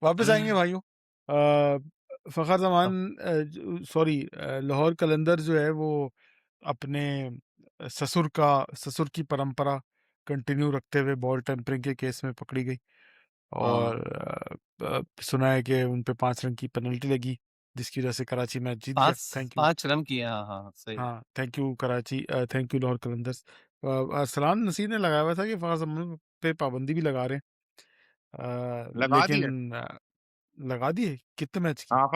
वापस आएँगे भाइयों। फ़खर ज़मान सॉरी लाहौर कलंदर जो है वो अपने ससुर की परंपरा कंटिन्यू रखते हुए बॉल टेम्परिंग के केस में पकड़ी गई और हाँ, सुना है कि उन पे 5 रन की पेनल्टी लगी, जिसकी वजह से कराची मैच जीत गया। 5 थैंक यू। 5 रन किए हाँ, हाँ, सही है। हाँ, thank you Karachi thank you Lahore Qalandars. Arsalan Nasir ने लगाया हुआ था कि फ़खर ज़मान पे पाबंदी भी लगा रहे हैं। लगा दिए। लेकिन लगा दिए? कितने मैच की? हाँ,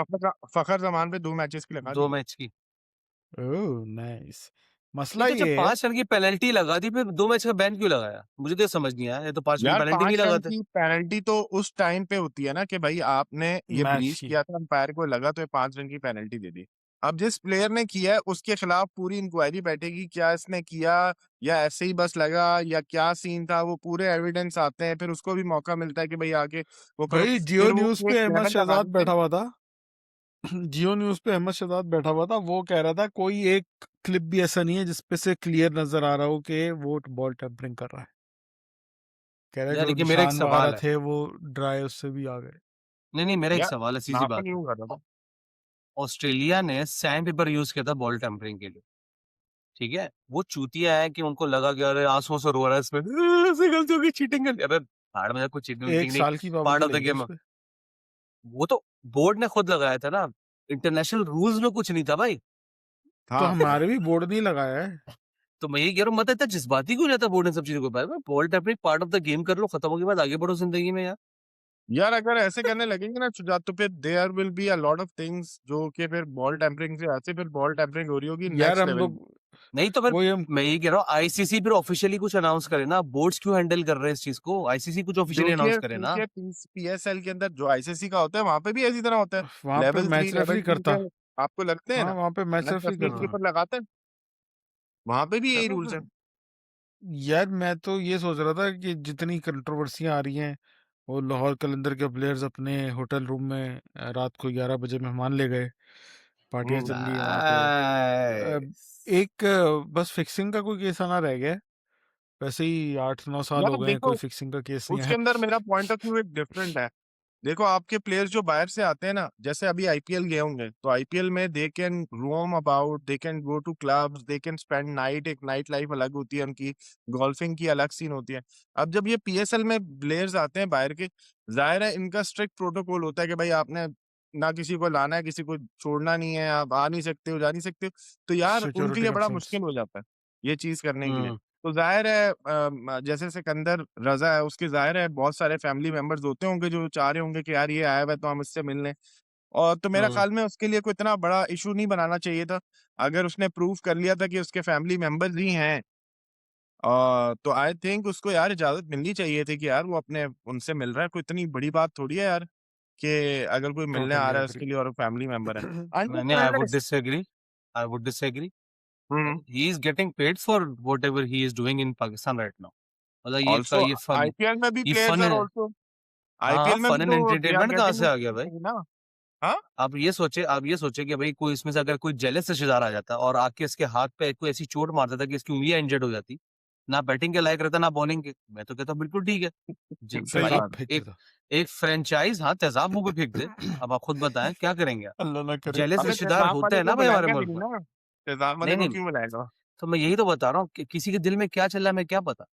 फ़खर ज़मान पे 2 मैचेस की लगा 2 दी। मैच की। ओह! नाइस। नहीं मसला तो जब ये है 5 रन की पेनल्टी लगा दी फिर 2 मैच का बैन क्यों लगाया? मुझे तो ये समझ नहीं आया, ये तो 5 रन की यार पेनल्टी नहीं 5 रन लगाते। की पेनल्टी तो उस टाइम पे होती है ना कि भाई आपने ये मैच ब्रीच की। किया था, अंपायर को लगा तो ये 5 रन की पेनल्टी दे दी। अब जिस प्लेयर ने किया है उसके खिलाफ पूरी इंक्वायरी बैठेगी, क्या इसने किया या ऐसे ही बस लगा या क्या सीन था, वो पूरे एविडेंस आते हैं, फिर उसको भी मौका मिलता है कि भाई आके वो करो। भाई जियो फिर वो न्यूज़ केस पे अहमद 11 लगा शहजाद देते हैं। बैठा हुआ था। जियो न्यूज़ पे अहमद शहजाद बैठा हुआ था, वो कह रहा था कोई एक क्लिप भी ऐसा नहीं है जिसपे से क्लियर नज़र आ रहा हो कि वो बॉल टेम्परिंग कर रहा है। कह रहा है यार जो लेकिन मेरा एक निशान वगैरह सवाल है। थे वो ड्राई उससे भी आ गए। नहीं, नहीं मेरा एक यार सवाल है, सीधी नापन बात है। यूँ कर रहा था। ऑस्ट्रेलिया ने सैंड पेपर यूज़ किया था बॉल टेम्परिंग के लिए, ठीक है? वो चूतिया है कि उनको लगा कि अरे आँसुओं से रो रहा है इसमें, ऐसे गलती हो गई चीटिंग कर ली। अबे भाड़ में कोई चीटिंग 1 नहीं, साल की पार्ट पाबंदी ऑफ द लगी थी गेम है। उसपे। वो तो बोर्ड ने खुद लगाया था ना, इंटरनेशनल रूल्स में कुछ नहीं था भाई। तो हाँ, हमारे भी बोर्ड ने ही लगाया है। तो मैं यही कह रहा हूँ, मत इतना जज़्बाती क्यों रहता है बोर्ड इन सब चीज़ों के बारे में? Ball tampering part of the game कर लो, खत्म हो के बाद आगे बढ़ो ज़िंदगी में यार। यार अगर ऐसे करने लगेंगे ना शुजात तो फिर there will be a lot of things जो कि फिर बॉल टेम्परिंग से ऐसे फिर बॉल टेम्परिंग हो रही होगी यार नेक्स्ट हम लेवल। लोग नहीं तो फिर वही हम मैं यही कह रहा हूँ आईसीसी फिर ऑफिशियली कुछ अनाउंस करे ना, बोर्ड्स क्यों हैंडल कर रहे हैं इस चीज़ को? आईसीसी कुछ ऑफिशियली अनाउंस क्योंकि करे ना। क्योंकि पीएसएल के अंदर जो आईसीसी का होता है वहां पे भी इसी तरह होता है। वहाँ पे लेवल 3 मैच लेवल रेफरी 2 करता। पे आपको लगते हैं हाँ, ना वहाँ पे मैच अलग रेफरी तस्वीर के करता। हाँ, ऊपर लगाते हैं। वहां पे भी यही चलो रूल्स फिर है। यार मैं तो ये सोच रहा था कि जितनी कंट्रोवर्सियां आ रही हैं वो लाहौर कलंदर के प्लेयर्स अपने होटल रूम में रात को 11 बजे मेहमान ले गए, पार्टियां चल रही है वहाँ पे। नाइस। बस फिक्सिंग का कोई केस आना रह गया है। वैसे ही 8-9 साल हो यार गए हैं कोई देखो फिक्सिंग का केस नहीं उसके आया। अंदर मेरा पॉइंट ऑफ व्यू एक डिफरेंट है। देखो आपके प्लेयर्स जो बाहर से आते हैं ना जैसे अभी आईपीएल गए होंगे तो आईपीएल में they can roam about they can go to clubs they can spend night एक नाइट लाइफ अलग होती है उनकी गोल्फिंग की अलग सीन होती है। अब जब ये पीएसएल में प्लेयर्स आते हैं बाहर के जाहिर है इनका स्ट्रिक्ट प्रोटोकॉल होता है कि भाई आपने ना किसी को लाना है किसी को छोड़ना नहीं है आप आ नहीं सकते हो जा नहीं सकते हो। तो यार उनके सिक्योरिटी लिए बड़ा कंसर्न्स। मुश्किल हो जाता है ये चीज करने के लिए। हुँ, तो ज़ाहिर है जैसे सिकंदर रज़ा है, उसके ज़ाहिर है बहुत सारे फैमिली मेंबर्स होते होंगे जो चाह रहे होंगे कि यार ये आया हुआ है तो हम इससे मिल लें। और तो मेरा हुँ। ख़्याल में उसके लिए कोई इतना बड़ा इश्यू नहीं बनाना चाहिए था। अगर उसने प्रूव कर लिया था कि उसके फैमिली मेंबर्स ही हैं तो आई थिंक उसको यार इजाज़त मिलनी चाहिए थी कि यार वो अपने उनसे मिल रहा है, कोई इतनी बड़ी बात थोड़ी है यार, कि अगर कोई मिलने आ टोटली रहा है एग्री। उसके लिए और फैमिली मेंबर है। नहीं, I would unfairness. Disagree, I would disagree. Hmm. He is getting paid for whatever he is doing in Pakistan right now. मतलब ये इसका ऑल्सो आईपीएल में भी ये प्लेयर्स फन आर है। ऑल्सो हाँ, आईपीएल में भी फन एंड तो दे आर एंटरटेनमेंट कहाँ से गेटिंग आ गया भाई? ना। हाँ? आप ये सोचिए कि भाई कोई इसमें से अगर कोई जेलस रिश्तेदार आ जाता और आके इसके हाथ पे कोई ऐसी चोट मार देता कि इसकी उँगलियाँ इंजर्ड हो जाती, ना बैटिंग के लायक रहता, ना बॉलिंग के। मैं तो कहता हूँ बिल्कुल ठीक है। ज सही भाई तेज़ाब बात है। फेंक एक देता। एक फ्रैंचाइज़ हाँ, तेज़ाब मुँह पे फेंक दे। अब आप खुद बताएँ क्या करेंगे आप? अल्लाह ना करे। जेलस अबे रिश्तेदार तेज़ाब होते वाले हैं को ना भाई हमारे बुलाएगा भी मुल्क नहीं में। ना, तेज़ाब वाले नहीं, को नहीं, क्यों बुलाएगा? तो मैं यही तो बता रहा हूँ कि किसी के दिल में क्या चल रहा है हमें क्या पता?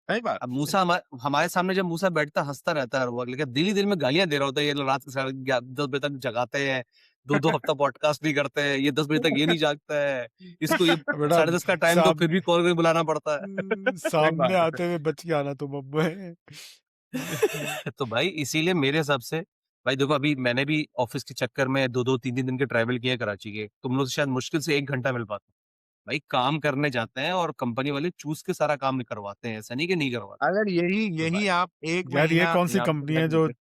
सही बात। अब मूसा हमारे सामने जब मूसा बैठता हँसता रहता है वो लेकिन दिल ही दिल में गालियाँ दे रहा होता है, ये लोग रात के साढ़े 10 बजे तक जगाते हैं, 2-2 हफ्ता पॉडकास्ट नहीं करते हैं, ये 10 बजे तक ये नहीं जागता है, इसको ये बेटा 10:30 का टाइम दो साम फिर भी कॉल करके बुलाना पड़ता है। सही सामने बात है। आते हुए बच के आना तुम अब मैं तो भाई इसीलिए मेरे हिसाब से भाई देखो अभी मैंने भी ऑफ़िस के चक्कर में 2-2 3-3 दिन के ट्रैवल किए हैं कराची के, तुम लोग से शायद मुश्किल से 1 घंटा मिल पाता। भाई काम करने जाते हैं और कंपनी वाले चूस के सारा काम करवाते हैं, ऐसा नहीं कि नहीं करवाते। अगर यही तो यही भाई आप 1 यार ये महीना कौन-सी यहाँ पे कंपनी रह है रहे जो होते,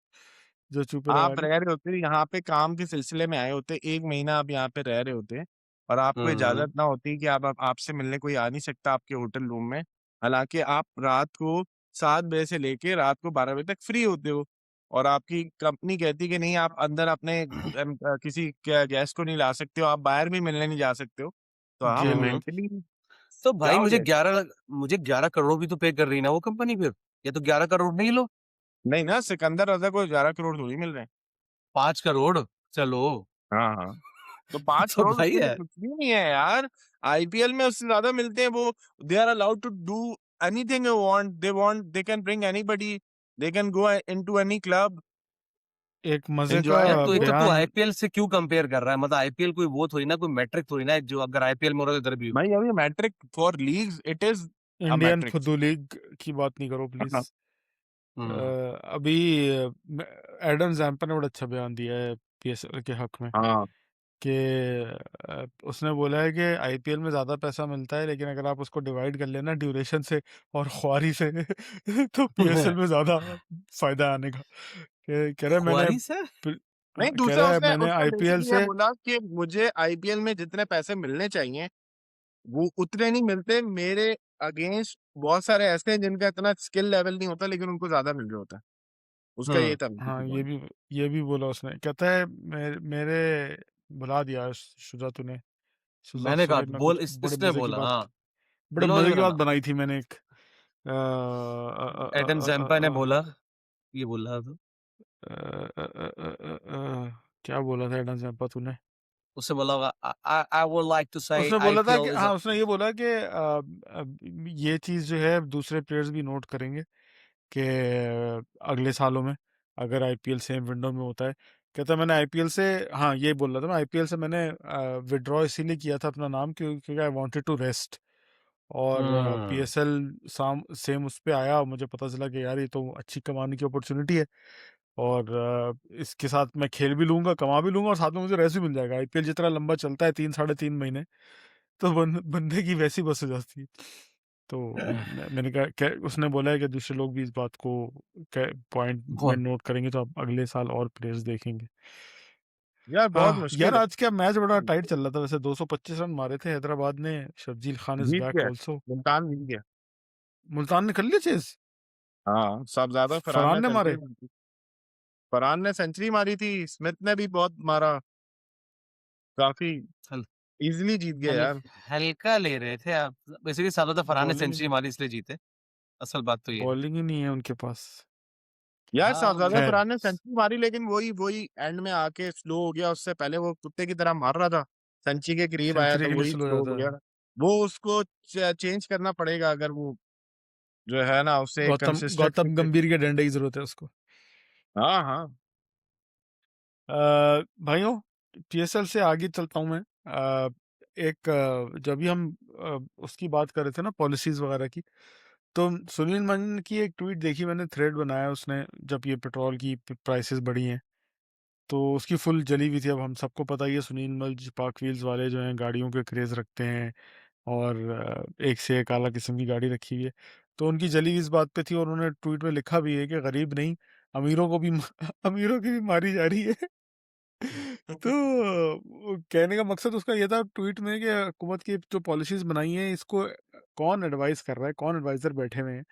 जो चुप है आप वाली? रह रहे होते यहाँ पे काम के सिलसिले में आए होते, 1 महीना आप यहाँ पे रह रहे होते और आपको हुँ, इजाज़त ना होती कि आप आपसे मिलने कोई आ नहीं सकता आपके होटल रूम में। हालाँकि आप रात को 7 बजे से लेके रात को 12 बजे तक फ्री होते हो और आपकी कंपनी कहती है कि नहीं आप अंदर अपने किसी ग गेस्ट को नहीं ला सकते हो, आप बाहर भी मिलने नहीं जा सकते हो। तो आप जेल हुँ। में। मेंटली तो भाई जाओगे। मुझे 11 करोड़ भी तो पे कर रही है ना वो कंपनी फिर। या तो 11 करोड़ नहीं लो, नहीं ना, सिकंदर रज़ा को 11 करोड़ थोड़ी मिल रहे हैं। 5 करोड़ चलो। हाँ, हाँ। तो 5 तो करोड़ भाई उसमें से है कुछ भी नहीं है यार। आईपीएल में उससे ज़्यादा मिलते हैं वो they are allowed to do anything they want they can bring anybody, they can go into any club, एक मज़े का एन्जॉय यार एंड गो। तो तू बयान आईपीएल से क्यों कंपेयर कर रहा है? मतलब आईपीएल कोई वो थोड़ी ना कोई मैट्रिक थोड़ी ना है जो अगर आईपीएल में हो रहा है तो इधर भी हो। भाई अभी metric for leagues it is a Indian metrics. फुद्दू लीग की बात नहीं करो प्लीज़। हाँ, हुँ। अभी एडम ज़ैम्पा ने बड़ा अच्छा बयान दिया है पीएसएल के हक में हाँ। कि उसने बोला है कि आईपीएल में ज़्यादा पैसा मिलता है लेकिन अगर आप उसको डिवाइड कर लेना ड्यूरेशन से और ख्वारी से तो पीएसएल में ज़्यादा फ़ायदा आने का। कह रहा है मैंने खुआरी से? नहीं कह दूसरा रहा है उसने मैंने उसने आईपीएल बेसिकली ये से बोला कि मुझे आईपीएल में जितने पैसे मिलने चाहिए वो उतने नहीं मिलते। मेरे अगेंस्ट बहुत सारे ऐसे हैं जिनका इतना स्किल लेवल नहीं होता लेकिन उनको ज़्यादा मिल रहा होता है। उसका ये हुँ। था हाँ बेसिकली पॉइंट। ये भी बोला उसने कहता है मेरे बुला दिया शुजा तूने शुजा मैंने कहा सुहेल ने बोल कुछ इस बड़े इसने मजे की बोला बात हाँ, बड़े बिलो मजे यू की बात रना। बनाई थी मैंने एक एडम ज़ैम्पा ने बोला, ये बोल रहा था। क्या बोला था एडम जैम्पा तूने उससे बोला होगा आई वुड लाइक टू से उसने बोला था कि आईपीएल इज़ अ हाँ उसने ये बोला कि ये चीज़ जो है दूसरे प्लेयर्स भी नोट करेंगे कि अगले सालों में अगर आईपीएल सेम विंडो में होता है कहता मैंने आईपीएल से हाँ ये बोल रहा था मैं आईपीएल से मैंने विड्रॉ इसीलिए किया था अपना नाम क्योंकि आई वांटेड टू रेस्ट और हुँ। पीएसएल सेम उस पे आया और मुझे पता चला कि यार ये तो अच्छी कमाने की अपॉर्चुनिटी है और इसके साथ मैं खेल भी लूंगा कमा भी लूंगा और साथ में मुझे रेस्ट भी मिल जाएगा आईपीएल जितना लंबा चलता है 3 साढ़े 3 महीने तो बंदे की वैसी बस हो जाती है तो मैंने कहा उसने बोला है कि दूसरे लोग भी इस बात को पॉइंट में बहुत नोट करेंगे तो अब अगले साल और प्लेयर्स देखेंगे यार बहुत यार मुश्किल आज क्या मैच बड़ा है। टाइट चल रहा था वैसे 225 रन मारे थे हैदराबाद ने Sharjeel Khan is Jeet back गया, ऑल्सो मुल्तान जीत गया। मुल्तान ने कर लिया चेज हाँ, साहबज़ादा फरहान फरहान ने ने सेंचुरी मारे मारी थी। फरहान ने सेंचुरी मारी थी, स्मिथ ने भी बहुत मारा, काफ़ी हल ईज़िली जीत गए हल यार। हल्का ले रहे थे आप। बेसिकली सालों फरहान ने बॉलिंग सेंचुरी मारी इसलिए जीते। असल बात तो ये है। बॉलिंग ही नहीं है उनके पास यार हाँ, साहबज़ादा खैर फरहान ने सेंचुरी मारी लेकिन वही वही एंड में आके स्लो हो गया, उससे पहले वो कुत्ते की तरह मार रहा था। सेंचुरी के करीब आया सेंचुरी तो के लिए वही स्लो स्लो जाता हो गया। है वो उसको चेंज करना पड़ेगा अगर वो जो है ना उसे कंसिस्टेंट गौतम गंभीर के डंडे की जरूरत है उसको हाँ, हाँ। भाइयों पीएसएल से आगे चलता हूँ मैं जब भी हम उसकी बात कर रहे थे ना पॉलिसीज वगैरह की तो सुनील मनन की एक ट्वीट देखी मैंने थ्रेड बनाया उसने जब ये पेट्रोल की प्राइसेस बढ़ी हैं तो उसकी फुल जली हुई थी अब हम सबको पता ही है सुनील मल पाक व्हील्स वाले जो हैं गाड़ियों के क्रेज रखते हैं और एक से एक आला किस्म की गाड़ी रखी हुई है तो उनकी जली हुई इस बात पे थी और उन्होंने ट्वीट में लिखा भी है कि गरीब नहीं अमीरों को भी अमीरों की भी मारी जा रही है तो वो कहने का मकसद उसका ये था ट्वीट में कि हुकूमत की जो पॉलिसीज बनाई हैं इसको कौन एडवाइस कर रहा है कौन एडवाइजर बैठे हुए हैं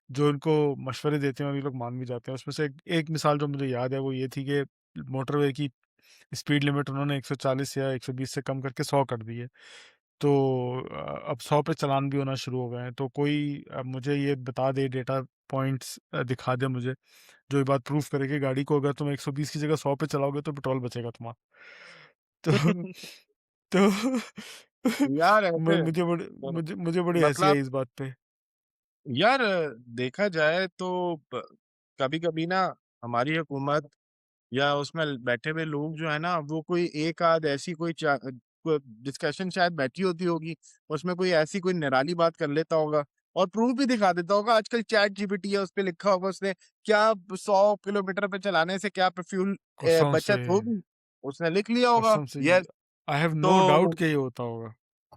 जो इनको मशवरे देते हैं और ये लोग मान भी जाते हैं उसमें से एक मिसाल जो मुझे याद है वो ये थी कि मोटरवे की स्पीड लिमिट उन्होंने 140 या 120 से कम करके 100 कर दी है। तो अब 100 पे चालान भी होना शुरू हो गए हैं। तो कोई मुझे ये बता दे, डेटा पॉइंट्स दिखा दे मुझे, जो ये बात प्रूफ करे कि गाड़ी को अगर तुम 120 की जगह 100 पे चलाओगे तो पेट्रोल बचेगा तुम्हारा। तो तो यार ऐसे मुझे बड़ी तो मुझे बड़ी हँसी मतलब आई इस बात पे। यार देखा जाए तो कभी-कभी ना हमारी हुकूमत या उसमें बैठे हुए लोग जो है ना, वो कोई एक आध ऐसी कोई डिस्कशन शायद बैठी होती होगी, उसमें कोई ऐसी कोई निराली बात कर लेता होगा और प्रूफ भी दिखा देता होगा। आजकल चैट जीपीटी है, उसपे लिखा होगा उसने क्या 100 किलोमीटर पे चलाने से क्या फ्यूल कसम से, बचत होगी, उसने लिख लिया होगा। कसम से, yes, I have no doubt तो कि ये होता होगा।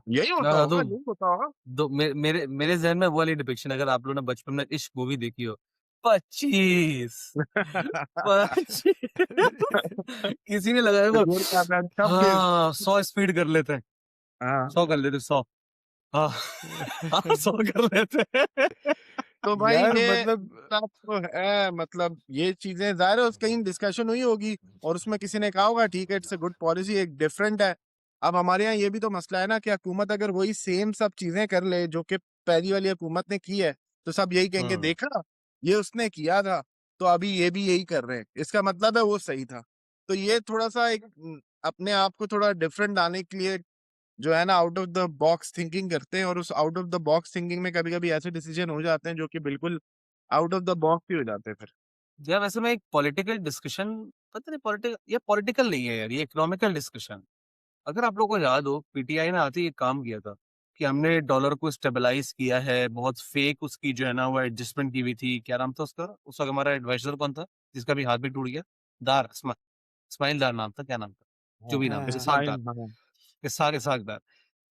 यही होता हाँ, होगा, यही होता होगा। मेरे ज़हन में वो वाली डिपिक्शन, अगर आप लोगों ने बचपन में इश्क मूवी देखी हो, 25 25 किसी ने लगाया होगा, हुजूर का था 26। हाँ, 100 स्पीड कर लेते हैं, हाँ। 100 कर लेते हैं, 100 हाँ, हाँ, 100 कर लेते हैं। तो भाई यार ये मतलब सब तो है, मतलब ये चीजें ज़ाहिर है उस कहीं डिस्कशन हुई होगी और उसमें किसी ने कहा होगा ठीक है, इट्स अ गुड पॉलिसी, एक डिफरेंट है। अब हमारे यहाँ ये भी तो मसला है ना कि हुकूमत अगर वही सेम सब चीजें कर ले जो कि पहली वाली हुकूमत ने की है, तो सब यही कहेंगे हुँ, देखा, ये उसने किया था, तो अभी ये भी यही कर रहे हैं, इसका मतलब है वो सही था। तो ये थोड़ा सा एक अपने आप को थोड़ा डिफरेंट लाने के लिए जो है ना out of the box thinking करते हैं, और उस out of the box thinking में कभी-कभी ऐसे डिसीजन हो जाते हैं जो कि बिल्कुल आउट ऑफ द बॉक्स ही हो जाते हैं फिर। यार वैसे मैं एक पॉलिटिकल डिस्कशन, पता नहीं पॉलिटिकल नहीं है यार, ये इकोनॉमिकल डिस्कशन। अगर आप लोगों को याद हो, पीटीआई ने आते ही एक काम किया था कि हमने डॉलर को स्टेबलाइज़ किया है, बहुत फेक उसकी जो है ना वो एडजस्टमेंट की हुई थी। क्या नाम था उसका? उस वक़्त हमारा एडवाइज़र कौन था? जिसका भी हाथ भी टूट गया? दार, इस्माइल दार नाम था, क्या नाम था? जो हाँ, भी नाम हाँ था, हाँ इसहाक इस्माइल दार, हाँ, इसहाक दार।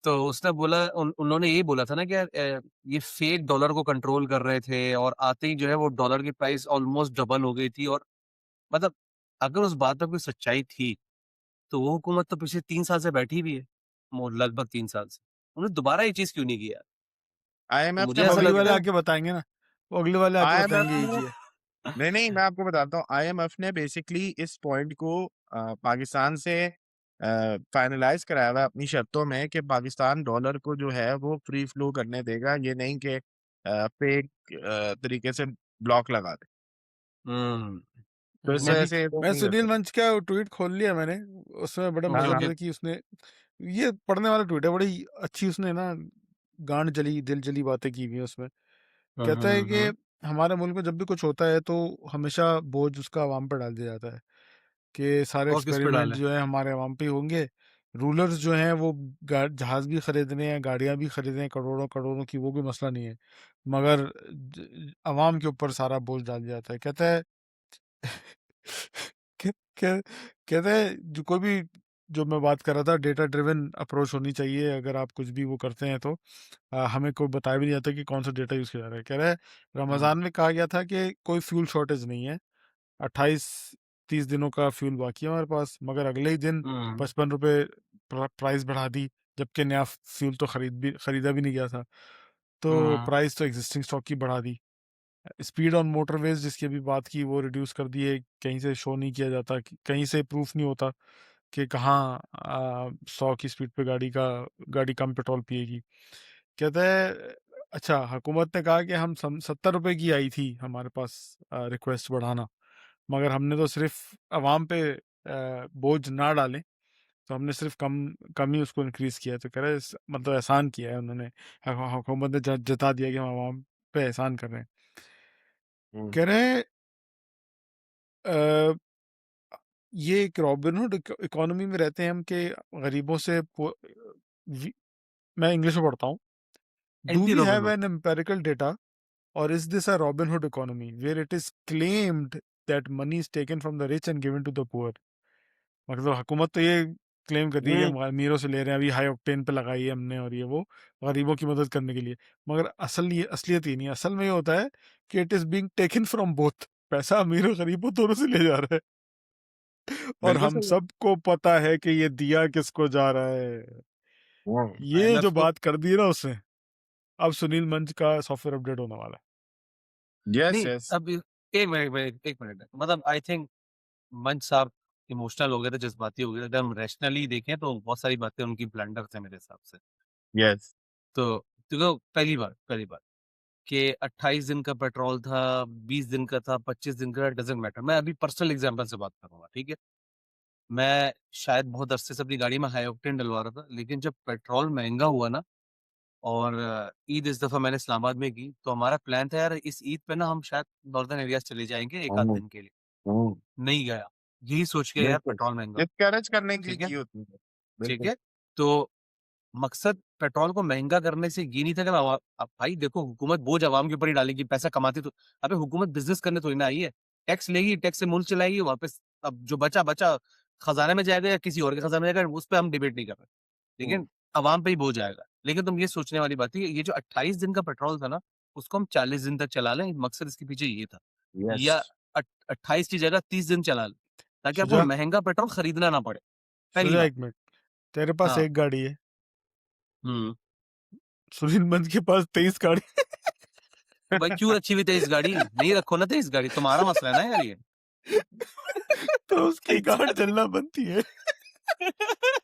तो उसने बोला, उन्होंने यही बोला था ना कि यार ये फेक डॉलर को कंट्रोल कर रहे थे, और आते ही जो है वो डॉलर की प्राइस ऑलमोस्ट डबल हो गई थी। और मतलब अगर उस बात में कोई सच्चाई थी, तो वो हुकूमत तो पिछले 3 साल से बैठी हुई है, मो लगभग 3 साल से। उन्होंने दोबारा ये चीज़ क्यों नहीं की यार? तो आईएमएफ मुझे ने वो ऐसा अगली मदद वाले लगता है आके बताएंगे ना, वो अगले वाले आके आईएमएफ बताएंगे यही ने किया। नहीं, नहीं, मैं आपको बताता हूँ, आईएमएफ ने बेसिकली इस पॉइंट को पाकिस्तान से फाइनलाइज़ कराया हुआ है अपनी शर्तों में कि पाकिस्तान डॉलर को जो है वो फ्री फ्लो करने देगा, ये नहीं कि फेक तरीके से ब्लॉक लगा दे। हुँ, तो इस मैं वजह भी से वो मैं नहीं कर सुनील सकते। मंच का ट्वीट खोल लिया मैंने, उसमें बड़ा ओके, हाँ, मजा हाँ। ओके। मजा की उसने, ये पढ़ने वाला ट्वीट है, बड़ी अच्छी उसने ना गांड जली दिल जली बातें की हुई है उसमें। हुँ, कहता है हुँ, कि हुँ। हमारे मुल्क में जब भी कुछ होता है तो हमेशा बोझ उसका अवाम पर डाल दिया जाता है, कि सारे और किस पे एक्सपेरिमेंट डालें? जो है हमारे अवाम पे ही होंगे। रूलर्स जो हैं वो जहाज भी खरीदने हैं, गाड़ियां भी खरीदने हैं, करोड़ों करोड़ों की, वो भी मसला नहीं है, मगर अवाम के ऊपर सारा बोझ डाल दिया जाता है। कहता है कह, कह, कहते हैं जो कोई भी, जो मैं बात कर रहा था, डेटा ड्रिवन अप्रोच होनी चाहिए अगर आप कुछ भी वो करते हैं तो। हमें कोई बताया भी नहीं जाता कि कौन सा डेटा यूज़ किया जा रहा है। कह रहा है हुँ, रमज़ान में कहा गया था कि कोई फ्यूल शॉर्टेज नहीं है, 28-30 दिनों का फ्यूल बाकी है हमारे पास, मगर अगले ही दिन हुँ, 55 रुपए प्राइस बढ़ा दी, जबकि नया फ्यूल तो खरीदा भी नहीं गया था। तो हुँ, प्राइस तो एग्जिस्टिंग स्टॉक की बढ़ा दी। स्पीड ऑन मोटरवेज जिसकी अभी बात की वो रिड्यूस कर दी है, कहीं से शो नहीं किया जाता, कहीं से प्रूफ नहीं होता कि कहाँ 100 की स्पीड पे गाड़ी कम पेट्रोल पिएगी। कहता है अच्छा, हुकूमत ने कहा कि हम 70 रुपए की आई थी हमारे पास रिक्वेस्ट बढ़ाना, मगर हमने तो सिर्फ अवाम पे बोझ ना डालें, तो हमने सिर्फ कम कम ही उसको इंक्रीज किया है। तो कह रहे हैं मतलब एहसान किया है उन्होंने, हुकूमत ने जता दिया कि हम अवाम पे एहसान कर रहे हैं। हुँ। कह रहे हैं अ, ये एक रॉबिनहुड इकोनॉमी में रहते हैं हम, कि गरीबों से मैं इंग्लिश में पढ़ता हूँ। Do anti we Robin have Hood. An empirical data or is this a Robin Hood economy where it is claimed that money is taken from the rich and given to the poor? मतलब हुकूमत तो ये क्लेम कर रही है कि हुँ, हम अमीरों से ले रहे हैं, अभी हाई ऑक्टेन पे लगाई है हमने और ये वो, गरीबों की मदद करने के लिए, मगर असलियत ये नहीं है। असल में ये होता है कि it is being taken from both, पैसा अमीर और गरीबों दोनों से ले जा रहा है, और बिल्कुल हम सही है। सबको पता है कि ये दिया किसको जा रहा है। हुँ। ये जो आईएमएफ को बात कर दी है ना उसने, अब सुनील मंच का सॉफ्टवेयर अपडेट होने वाला है। यस, नहीं, यस। अब 1 मिनट, 1 मिनट, मतलब आई थिंक मंच साहब इमोशनल हो गए थे, जज्बाती हो गए थे। अगर हम रैशनली देखें तो बहुत सारी बातें उनकी ब्लंडर थे मेरे हिसाब से। यस। तो पहली बात कि 28 दिन का पेट्रोल था, 20 दिन का था, 25 दिन का, डज़न्ट मैटर। मैं अभी पर्सनल एग्ज़ाम्पल से बात करूँगा, ठीक है? मैं शायद बहुत अरसे से अपनी गाड़ी में हाई ऑक्टेन डलवा रहा था, लेकिन जब पेट्रोल महँगा हुआ ना और ईद इस दफ़ा मैंने इस्लामाबाद में की, तो हमारा प्लान था यार इस ईद पे ना हम शायद नॉर्दर्न एरियाज़ चले जाएँगे 1 आध हुँ, दिन के लिए। हुँ। नहीं गया, यही सोच के यार बिल्कुल, पेट्रोल महँगा, डिस्करेज करने के लिए ठीक है? की होती है। ठीक बिल्कुल। है? तो मकसद पेट्रोल को महँगा करने से ये नहीं था कि अब भाई देखो हुकूमत बोझ अवाम के ऊपर ही डालेगी, पैसा कमाती तो अबे हुकूमत बिज़नेस करने थोड़ी ना आई है। टैक्स लेगी, टैक्स से मुल्क चलाएगी, वापस अब जो बचा-बचा खज़ाने में जाएगा या किसी और के खज़ाने में जाएगा, उस पे हम डिबेट नहीं कर रहे। हुँ, लेकिन अवाम पे ही बोझ आएगा। लेकिन तुम ये सोचने वाली बात है, ये जो 28 दिन का पेट्रोल था ना, उसको हम 40 दिन तक चला लें, मकसद इसके पीछे ये था। यस। या 28 की जगह 30 दिन चला लें, ताकि आपको शुजा, महँगा पेट्रोल खरीदना ना पड़े, पहली शुजा बात। 1 मिनट, तेरे पास हाँ, 1 गाड़ी है, हुँ। सुनील मंच के पास 23 गाड़ी। तो भाई क्यों रखी हुई 23 गाड़ी? नहीं रखो ना 23 गाड़ी, तुम्हारा मसला है ना यार ये। तो उसकी गाड़ जलना बनती है।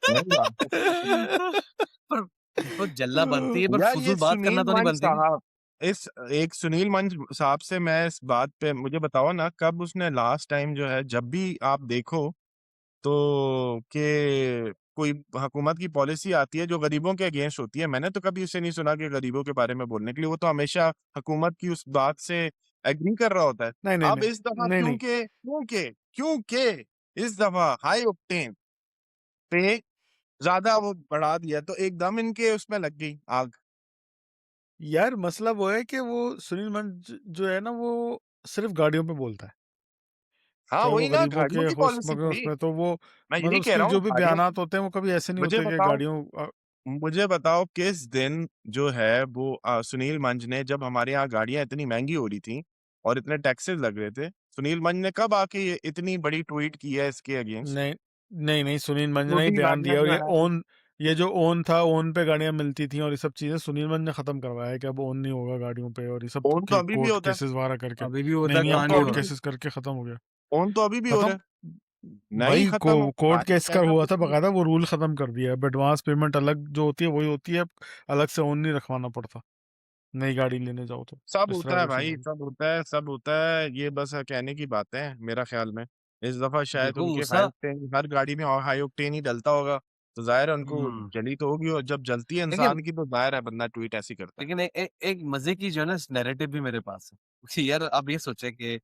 सही बात है। पर वो जल्ला बनती है, पर यार ये फ़ुज़ूल बात करना सुनील तो नहीं मंच बनती ना। साहब, इस एक सुनील मंच साहब से मैं इस बात पे मुझे बताओ ना कब उसने लास्ट टाइम जो है जब भी आप देखो तो कि कोई हुकूमत की पॉलिसी आती है जो गरीबों के अगेंस्ट होती है, मैंने तो कभी उसे नहीं सुना कि गरीबों के बारे में बोलने के लिए, वो तो हमेशा हुकूमत की उस बात से एग्री कर रहा होता है। नहीं, नहीं, अब नहीं। इस दफ़ा नहीं, नहीं। क्योंकि इस दफ़ा हाई ऑक्टेन पे ज़्यादा वो बढ़ा दिया तो एकदम इनके उसमें लग गई आग। यार मसला वो है कि वो सुनील मंच जो है ना, वो सिर्फ़ गाड़ियों पे बोलता है। हाँ, चाहे वो वही ना गरीबों गाड़ियों के की हुस्न पॉलिसी में थी। उसमें तो वो मैं मतलब यही कह उसके रहा हूँ जो भी गाड़ियों बयानात होते हैं वो कभी ऐसे नहीं मुझे होते कि बताओ गाड़ियों मुझे बताओ किस दिन जो है वो सुनील मंच ने जब हमारे यहाँ गाड़ियाँ इतनी महँगी हो रही थी और इतने टैक्सेस लग रहे थे, सुनील मंच ने कब आके ये इतनी बड़ी ट्वीट की है इसके अगेंस्ट? नहीं, नहीं, नहीं, सुनील मंच ने ही छोटी बयान गाड़ियाँ दिया और जो हैं ये जो ओन था, ओन पे गाड़ियाँ मिलती थीं और ये सब चीज़ें सुनील मंच ने ख़त्म करवाया है कि अब ओन नहीं होगा गाड़ियों पे और ये सब ओन तो के अभी भी कोर्ट होता है, केसेस वगैरह करके। अभी भी होता नहीं, है, नहीं, अब कहाँ नहीं हो कोर्ट रहा? केसेस करके ख़त्म हो गया। ओन तो अभी भी हो रहा ख़त्म है। नहीं भाई को खत्म हो कोर्ट भाई केस का कहना हुआ कुछ था, नहीं। बकायदा वो रूल ख़त्म कर दिया है। अब एडवांस पेमेंट अलग जो होती है वही होती है, अलग से ओन नहीं रखवाना पड़ता, नई गाड़ी लेने जाओ तो। सब इस तरह होता है का सीन भाई, हो गया। सब होता है, सब होता है। ये बस कहने की बातें हैं मेरा ख़्याल में। इस दफ़ा शायद देखो उनके हाई मूसा ऑक्टेन हर गाड़ी में हाई ऑक्टेन ही डलता होगा, तो ज़ाहिर है उनको हुँ, जली तो होगी और जब जलती है लेकिन इंसान की तो ज़ाहिर है बंदा ट्वीट ऐसे ही करता है। लेकिन एक मज़े की जो है ना नैरेटिव भी मेरे पास है। कि यार आप ये सोचिए कि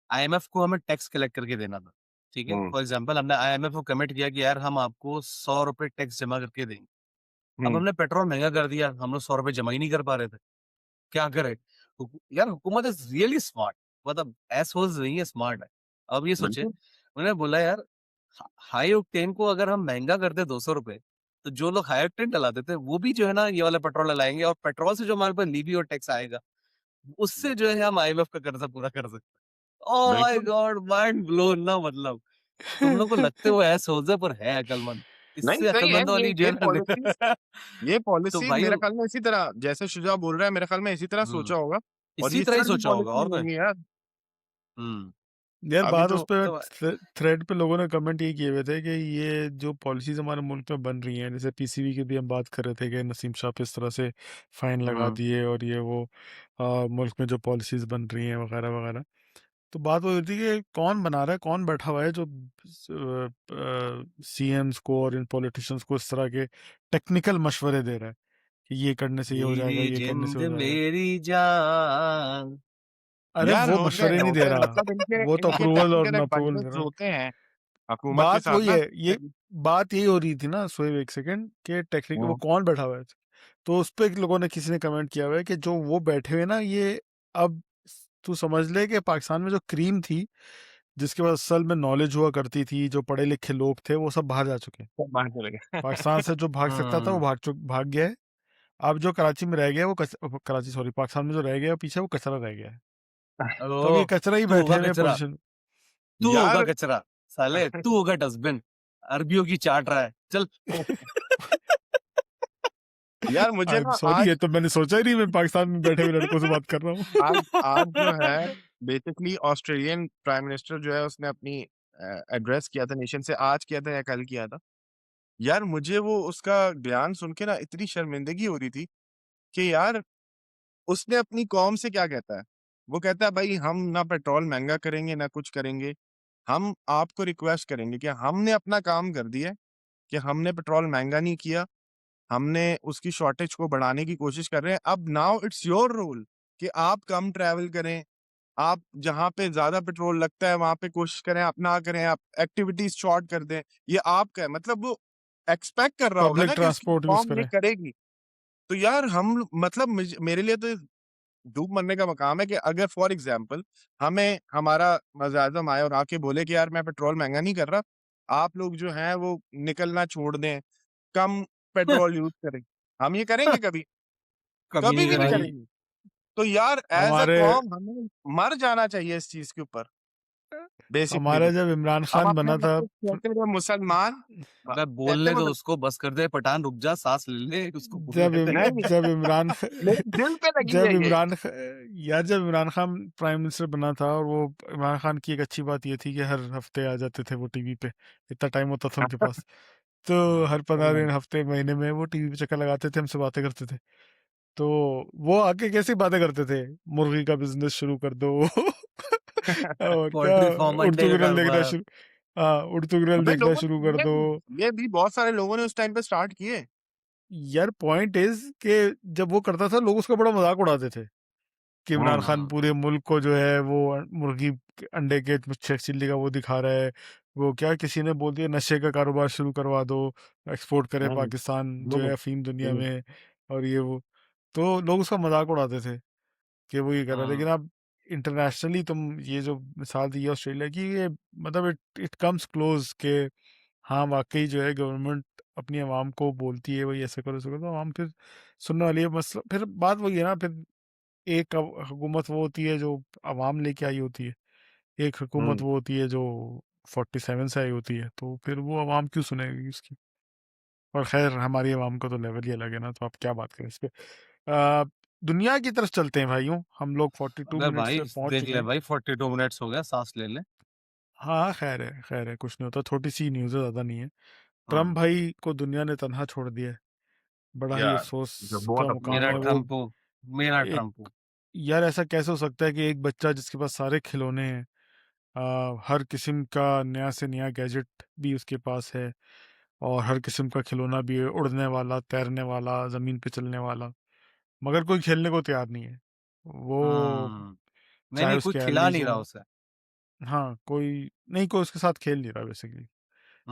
आईएमएफ को हमें टैक्स कलेक्ट करके देना था, ठीक है? हुँ, फॉर एग्ज़ाम्पल हमने आईएमएफ को कमिट किया कि यार हम आपको ₹100 टैक्स जमा करके देंगे। अब हुँ। हमने पेट्रोल महँगा कर दिया, हम लोग ₹100 जमा ही नहीं कर पा रहे थे। क्या करें? यार हुकूमत इज़ रियली स्मार्ट, मतलब एसहोल्स नहीं है, स्मार्ट है। अब ये सोचिए, बिल्कुल। उन्होंने बोला यार हाई ऑक्टेन को अगर हम महँगा कर दें ₹200 तो जो लोग हाई ऑक्टेन डलाते थे, वो भी जो है ना ये वाला पेट्रोल डलाएँगे और पेट्रोल से जो हमारे पास लीवी और टैक्स आएगा, उससे जो है हम आईएमएफ का कर्जा पूरा कर सकते हैं। ओह माय बिल्कुल। गॉड! माइंड ब्लोन ना मतलब। तुम लोग को लगते हो एसहोल्स है पर है अक्लमंद। नहीं, इससे सही है अक्लमंद वाली जो है ना ये तो पॉलिसीज़ भाई मेरे ख़्याल में इसी तरह जैसे शुजा बोल रहा है मेरे ख़्याल में इसी तरह सोचा हुँ, होगा और इसी ये तरह ही सभी सोचा होगा पॉलिसी और क्या है। होंगी यार। हुँ, यार अभी बात तो उस पे तो थ्रेड पे लोगों ने कमेंट ये किए हुए थे कि ये जो पॉलिसीज हमारे मुल्क में बन रही हैं, जैसे पीसीबी की भी हम बात कर रहे थे कि नसीम शाह पे इस तरह से फाइन लगा हुँ, दिए और ये वो मुल्क में जो पॉलिसीज बन रही हैं वगैरह वगैरह। तो बात वो होती है कि कौन बना रहा है, कौन बैठा हुआ है जो सीएम्स को और इन पॉलिटिशियंस को इस तरह के टेक्निकल मशवरे दे रहा है कि ये करने से ये हो जाएगा, मेरी ये करने से जिंद हो जाएगा। मेरी जान। अरे यार वो मशवरे नहीं दे रहा, मतलब इनके वो तो इनके अप्रूवल और टेक्निकल न अप्रूवल दे एडवाइजर्स रहा जो है। होते हैं हुकूमत के बात साथ वही ना है, ये बात यही हो रही थी ना सोएब, एक सेकंड, कि टेक्निक वो हुँ, कौन बैठा हुआ है। तो उस पे लोगों ने किसी ने कमेंट किया हुआ है कि जो वो बैठे हुए ना, ये अब तू समझ ले कि पाकिस्तान में जो क्रीम थी, जिसके पास असल में नॉलेज हुआ करती थी, जो पढ़े लिखे लोग थे, वो सब बाहर जा चुके हैं। सब बाहर चले गए। पाकिस्तान से जो भाग सकता था वो हुँ, भाग गया है। अब जो कराची में रह गया वो कराची सॉरी, पाकिस्तान में जो रह गया पीछे, वो कचरा रह गया है। तो अब ये ओह! कचरा ही तू बैठे होगा हुए कचरा, पोजीशन। तू होगा यार कचरा, साले तू होगा डस्टबिन, अरबियों की चाट रहा है, चल। यार मुझे आई एम ना सॉरी, ये तो मैंने सोचा ही नहीं मैं पाकिस्तान में बैठे हुए लड़कों से बात कर रहा हूँ। आज आज जो है बेसिकली ऑस्ट्रेलियन प्राइम मिनिस्टर जो है उसने अपनी एड्रेस किया था नेशन से, आज किया था या कल किया था। यार मुझे वो उसका बयान सुन के ना इतनी शर्मिंदगी हो रही थी कि यार उसने अपनी कौम से क्या कहता है? वो कहता है भाई हम ना पेट्रोल महँगा करेंगे, ना कुछ करेंगे। हम आपको रिक्वेस्ट करेंगे कि हमने अपना काम कर दिया है, कि हमने पेट्रोल महँगा नहीं किया, हमने उसकी शॉर्टेज को बढ़ाने की कोशिश कर रहे हैं। अब नाउ इट्स योर रोल कि आप कम ट्रैवल करें, आप जहाँ पे ज़्यादा पेट्रोल लगता है वहाँ पे कोशिश करें आप ना करें, आप एक्टिविटीज़ शॉर्ट कर दें। ये आपका है, मतलब वो एक्सपेक्ट कर रहा होगा पब्लिक ना कि उसकी ट्रांसपोर्ट यूज़ कौम ये करें। करेगी। तो यार हम मतलब मेरे लिए तो डूब मरने का मकाम है कि अगर फॉर एग्ज़ाम्पल हमें हमारा वज़ीर-ए-आज़म आए और आके बोले कि यार मैं पेट्रोल महँगा नहीं कर रहा, आप लोग जो हैं वो निकलना छोड़ दें, कम पेट्रोल यूज़ करें। हम ये करेंगे कभी? कभी कभी नहीं भी नहीं करेंगे। भाई करेंगे। तो यार एज़ अ हमारे कौम हमें मर जाना चाहिए इस चीज़ के ऊपर, बेसिकली हमारा तो। जब इमरान हम खान अपने बना आप था को कहते हैं मुसलमान अबे कहते बोलने हैं दो मतलब उसको, बस कर दे पठान, रुक जा, साँस ले ले, उसको जब बोलने दे। नहीं, जब इमरान मेरे दिल पे लगी जब है ये। इमरान ख यार जब इमरान खान प्राइम मिनिस्टर बना था, और वो इमरान खान की एक अच्छी बात ये थी कि हर हफ्ते आ जाते थे वो टीवी पे, इतना टाइम होता था उनके पास। तो हर 15 दिन, हफ्ते, महीने में वो टीवी पे चक्कर लगाते थे, हमसे बातें करते थे। तो वो आके कैसी बातें करते थे, मुर्गी का बिज़नेस शुरू कर दो और क्या पोल्ट्री फार्म, अंडे उर्दू का गरल देखना कारोबार। शुरू, हाँ, उर्दू गरल अबे देखना लोगों शुरू कर ने दो। ये भी बहुत सारे लोगों ने उस टाइम पे स्टार्ट किए। यार पॉइंट इज़ कि जब वो करता था लोग उसका बड़ा मज़ाक उड़ाते थे। कि इमरान खान हुँ, पूरे मुल्क को जो है वो मुर्गी के अंडे के शेख चिल्ली का वो दिखा रहा है। वो क्या किसी ने बोल दिया नशे का कारोबार शुरू करवा दो, एक्सपोर्ट करे हुँ, पाकिस्तान जो है हुँ, अफ़ीम दुनिया हुँ, में, और ये वो। तो लोग उसका मज़ाक उड़ाते थे कि वो ये कर रहा है। हुँ। लेकिन अब इंटरनेशनली तुम ये जो मिसाल दी है ऑस्ट्रेलिया की, ये मतलब इट इट कम्स क्लोज़ के हाँ, वाक़ई जो है गवर्नमेंट अपनी आवाम को बोलती है, भई ऐसे करो, ऐसे करो, तो आवाम फिर सुनने वाली है। मसला फिर बात वही है ना, फिर एक हुकूमत वो होती है जो अवाम लेके आई होती है, एक हुकूमत हुँ। वो होती है जो 47 से आई होती है, तो फिर वो अवाम क्यों सुनेगी उसकी। और खैर हमारी अवाम का तो लेवल ही अलग है ना, तो आप क्या बात करें इस पे। दुनिया की तरफ चलते हैं भाइयों, हम लोग 42 अबे मिनट्स भाई पे पहुंच देख चुके ले हैं। भाई, 42 मिनट्स हो गया, सांस ले ले। हाँ, खैर है, कुछ नहीं होता, छोटी सी न्यूज़ है, ज़्यादा नहीं है। ट्रम्प हाँ, भाई को दुनिया ने तनहा छोड़ दिया है, बड़ा ही यार, अफसोस जो बहुत का मुकाम मेरा है वो। ट्रम्पो, मेरा एक ट्रम्पो। यार ऐसा कैसे हो सकता है कि एक बच्चा जिसके पास सारे खिलौने हैं, हर किस्म का नया से नया गैजेट भी उसके पास है, और हर किस्म का खिलौना भी है, उड़ने वाला, तैरने वाला, ज़मीन पे चलने वाला, मगर कोई खेलने को तैयार नहीं है। वो हुँ। चाहे नहीं, कोई उसके खिला एल्डीज़ नहीं रहा हों, उसे। हाँ, कोई उसके साथ खेल नहीं रहा बेसिकली।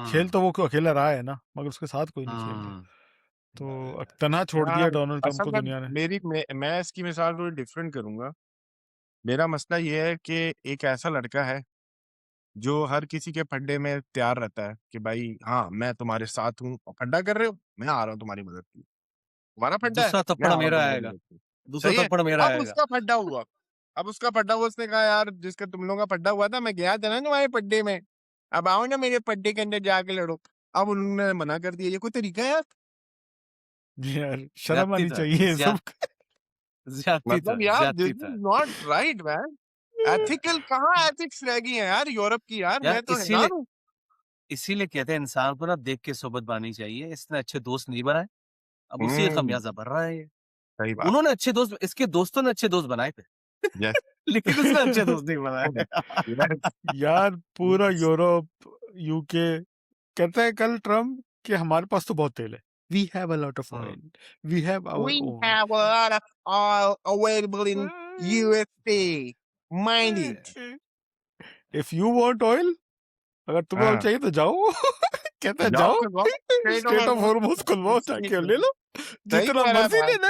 खेल हुँ, तो वो अकेला रहा है ना, मगर उसके साथ कोई नहीं खेल रहा। हुँ। तो तनहा छोड़ दिया यार, डोनाल्ड ट्रम्प असल को में दुनिया ने। मैं इसकी मिसाल थोड़ी डिफरेंट करूँगा। मेरा मसला ये है कि एक ऐसा लड़का है, जो हर किसी के फड्डे में तैयार रहता है कि भाई हाँ, मैं तुम्हारे साथ हूँ, फड्डा कर रहे हो? मैं आ रहा हूँ तुम्हारी मदद के लिए। तुम्हारा फड्डा है? दूसरा मैं थप्पड़ आ रहा हूँ मेरा तुम्हारी आएगा, मदद के लिए। दूसरा सही है? थप्पड़ मेरा अब आएगा। उसका फड्डा हुआ। उसने कहा यार जिसका तुम लोगों का फड्डा हुआ था, मैं गया था ना तुम्हारे फड्डे में। अब आओ ना मेरे फड्डे के अंदर जाके लड़ो। अब उन्होंने मना कर दिया। ये कोई तरीका है यार? जी यार, शर्म ज़्यादती आनी था, चाहिए सब। ज़्यादती था, मतलब यार दिस ज़्यादती इज़ था। Not right man. एथिकल कहाँ एथिक्स रह गई हैं यार यूरोप की यार, यार मैं तो हैरान हूँ। इसीलिए कहते हैं इंसान को ना देख के सोबत बानी चाहिए। इसने अच्छे दोस्त नहीं बनाए, अब उसी का हुँ, खमियाज़ा भर रहा है ये। सही बात। उन्होंने अच्छे दोस्त, इसके दोस्तों ने अच्छे दोस्त बनाए थे, यस। लेकिन उसने अच्छे दोस्त नहीं बनाए। यस। यार पूरा यूरोप, यूके कहता है कल ट्रम्प कि हमारे पास तो बहुत तेल है, we have a lot of um, oil, we have our We own. have a lot of oil available in USA. Mind it. If you want oil, अगर तुम्हें ऑयल हाँ, चाहिए तो जाओ कहता है जाओ जाओ, खुलवाओ। स्ट्रेट स्टेट ऑफ हॉर्मोज खुलवाओ, जाके ले लो, सही जितना कह रहा है मर्जी ले भाई। लो।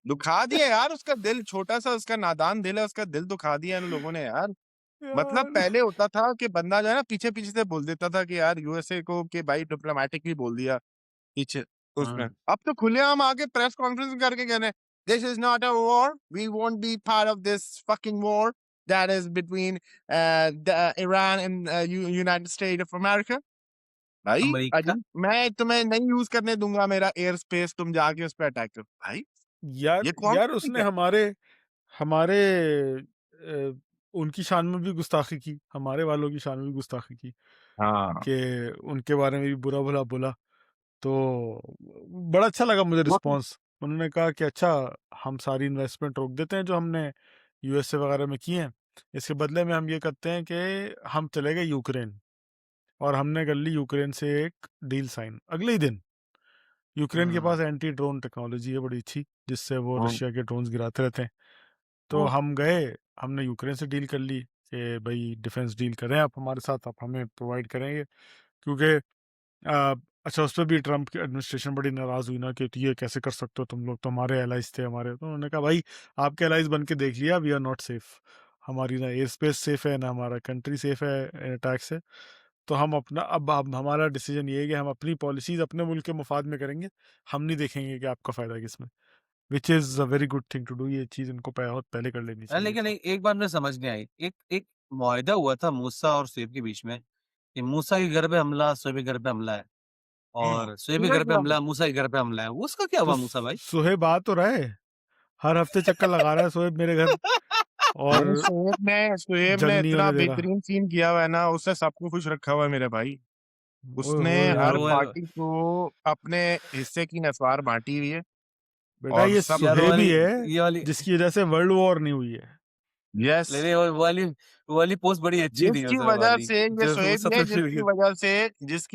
दुखा दिया यार उसका दिल, छोटा-सा उसका नादान दिल है, उसका दिल दुखा दिया इन लोगों ने यार। मतलब यार पहले होता था कि बंदा जो है ना पीछे-पीछे से बोल देता था कि यार यूएसए को कि भाई डिप्लोमैटिकली बोल दिया पीछे उसमें। हुँ। अब तो खुलेआम आके प्रेस कॉन्फ्रेंस करके कह रहे हैं, "this is not a war, we won't be part of this fucking war that is between the Iran and United State of America." भाई अमेरिका, मैं तुम्हें नहीं यूज़ करने दूँगा मेरा एयर स्पेस, तुम जाके उस पे अटैक करो। भाई यार ये कौन यार सा उसने तरीका है? हमारे हमारे उनकी शान में भी गुस्ताखी की, हमारे वालों की शान में भी गुस्ताखी की हाँ, कि उनके बारे में भी बुरा-भला बोला। तो बड़ा अच्छा लगा मुझे वो तो रिस्पॉन्स। उन्होंने कहा कि अच्छा, हम सारी इन्वेस्टमेंट रोक देते हैं जो हमने यूएसए वगैरह में की हैं। इसके बदले में हम ये करते हैं कि हम चले गए यूक्रेन, और हमने कर ली यूक्रेन से एक डील साइन अगले ही दिन। यूक्रेन के हुँ, पास एंटी ड्रोन टेक्नोलॉजी है बड़ी अच्छी, जिससे वो हुँ, रशिया के ड्रोन्स गिराते रहते हैं। तो हुँ, हम गए, हमने यूक्रेन से डील कर ली कि भई डिफेंस डील करें आप हमारे साथ, आप हमें प्रोवाइड करेंगे। क्योंकि अ, अच्छा, उस पे भी ट्रम्प की एडमिनिस्ट्रेशन बड़ी नाराज़ हुई ना कि ये कैसे कर सकते हो तुम लोग, तो हमारे एलाइज़ थे हमारे। तो उन्होंने कहा भाई, आपके एलाइज़ बन के देख लिया, वी आर नॉट सेफ। हमारी ना एयर स्पेस सेफ है, ना हमारा कंट्री सेफ है अटैक से। तो हम अपना अब हमारा डिसीजन ये है कि हम अपनी पॉलिसीज़ अपने मुल्क के मफाद में करेंगे। हम नहीं देखेंगे कि आपका फ़ायदा किसमें। Which is a very good thing to do. ये चीज़ इनको बहुत पहले कर लेनी चाहिए लेकिन थी। एक बात मुझे समझ नहीं आई। एक एक मुआहिदा हुआ था मूसा और शुएब के बीच में कि मूसा के घर पे हमला, शुएब के घर पे हमला है हुँ, और शुएब के हुआ घर पे क्या वो? हमला, मूसा के घर पे हमला है। वो उसका क्या तो हुआ मूसा भाई? सुहेब आ तो रहा है, हर हफ्ते चक्कर लगा रहा है सुहेब मेरे घर, और नहीं, शुएब ने जंग नहीं इतना होने दे रहा। बेहतरीन सीन किया हुआ है ना, उसने सबको खुश रखा हुआ है मेरे भाई। ओए उसने होए यार हर होए! पार्टी को अपने हिस्से की नसवार बाँटी हुई है बेटा और ये सब यार वो सुहेब वाली ही है ये वाली जिसकी वजह से वर्ल्ड वॉर नहीं हुई है। यस, नहीं, नहीं वो वाली पोस्ट बड़ी अच्छी थी जिसकी उसमें वजह वाली, से ये जो वो शुएब ही है सबसे जिसकी पहले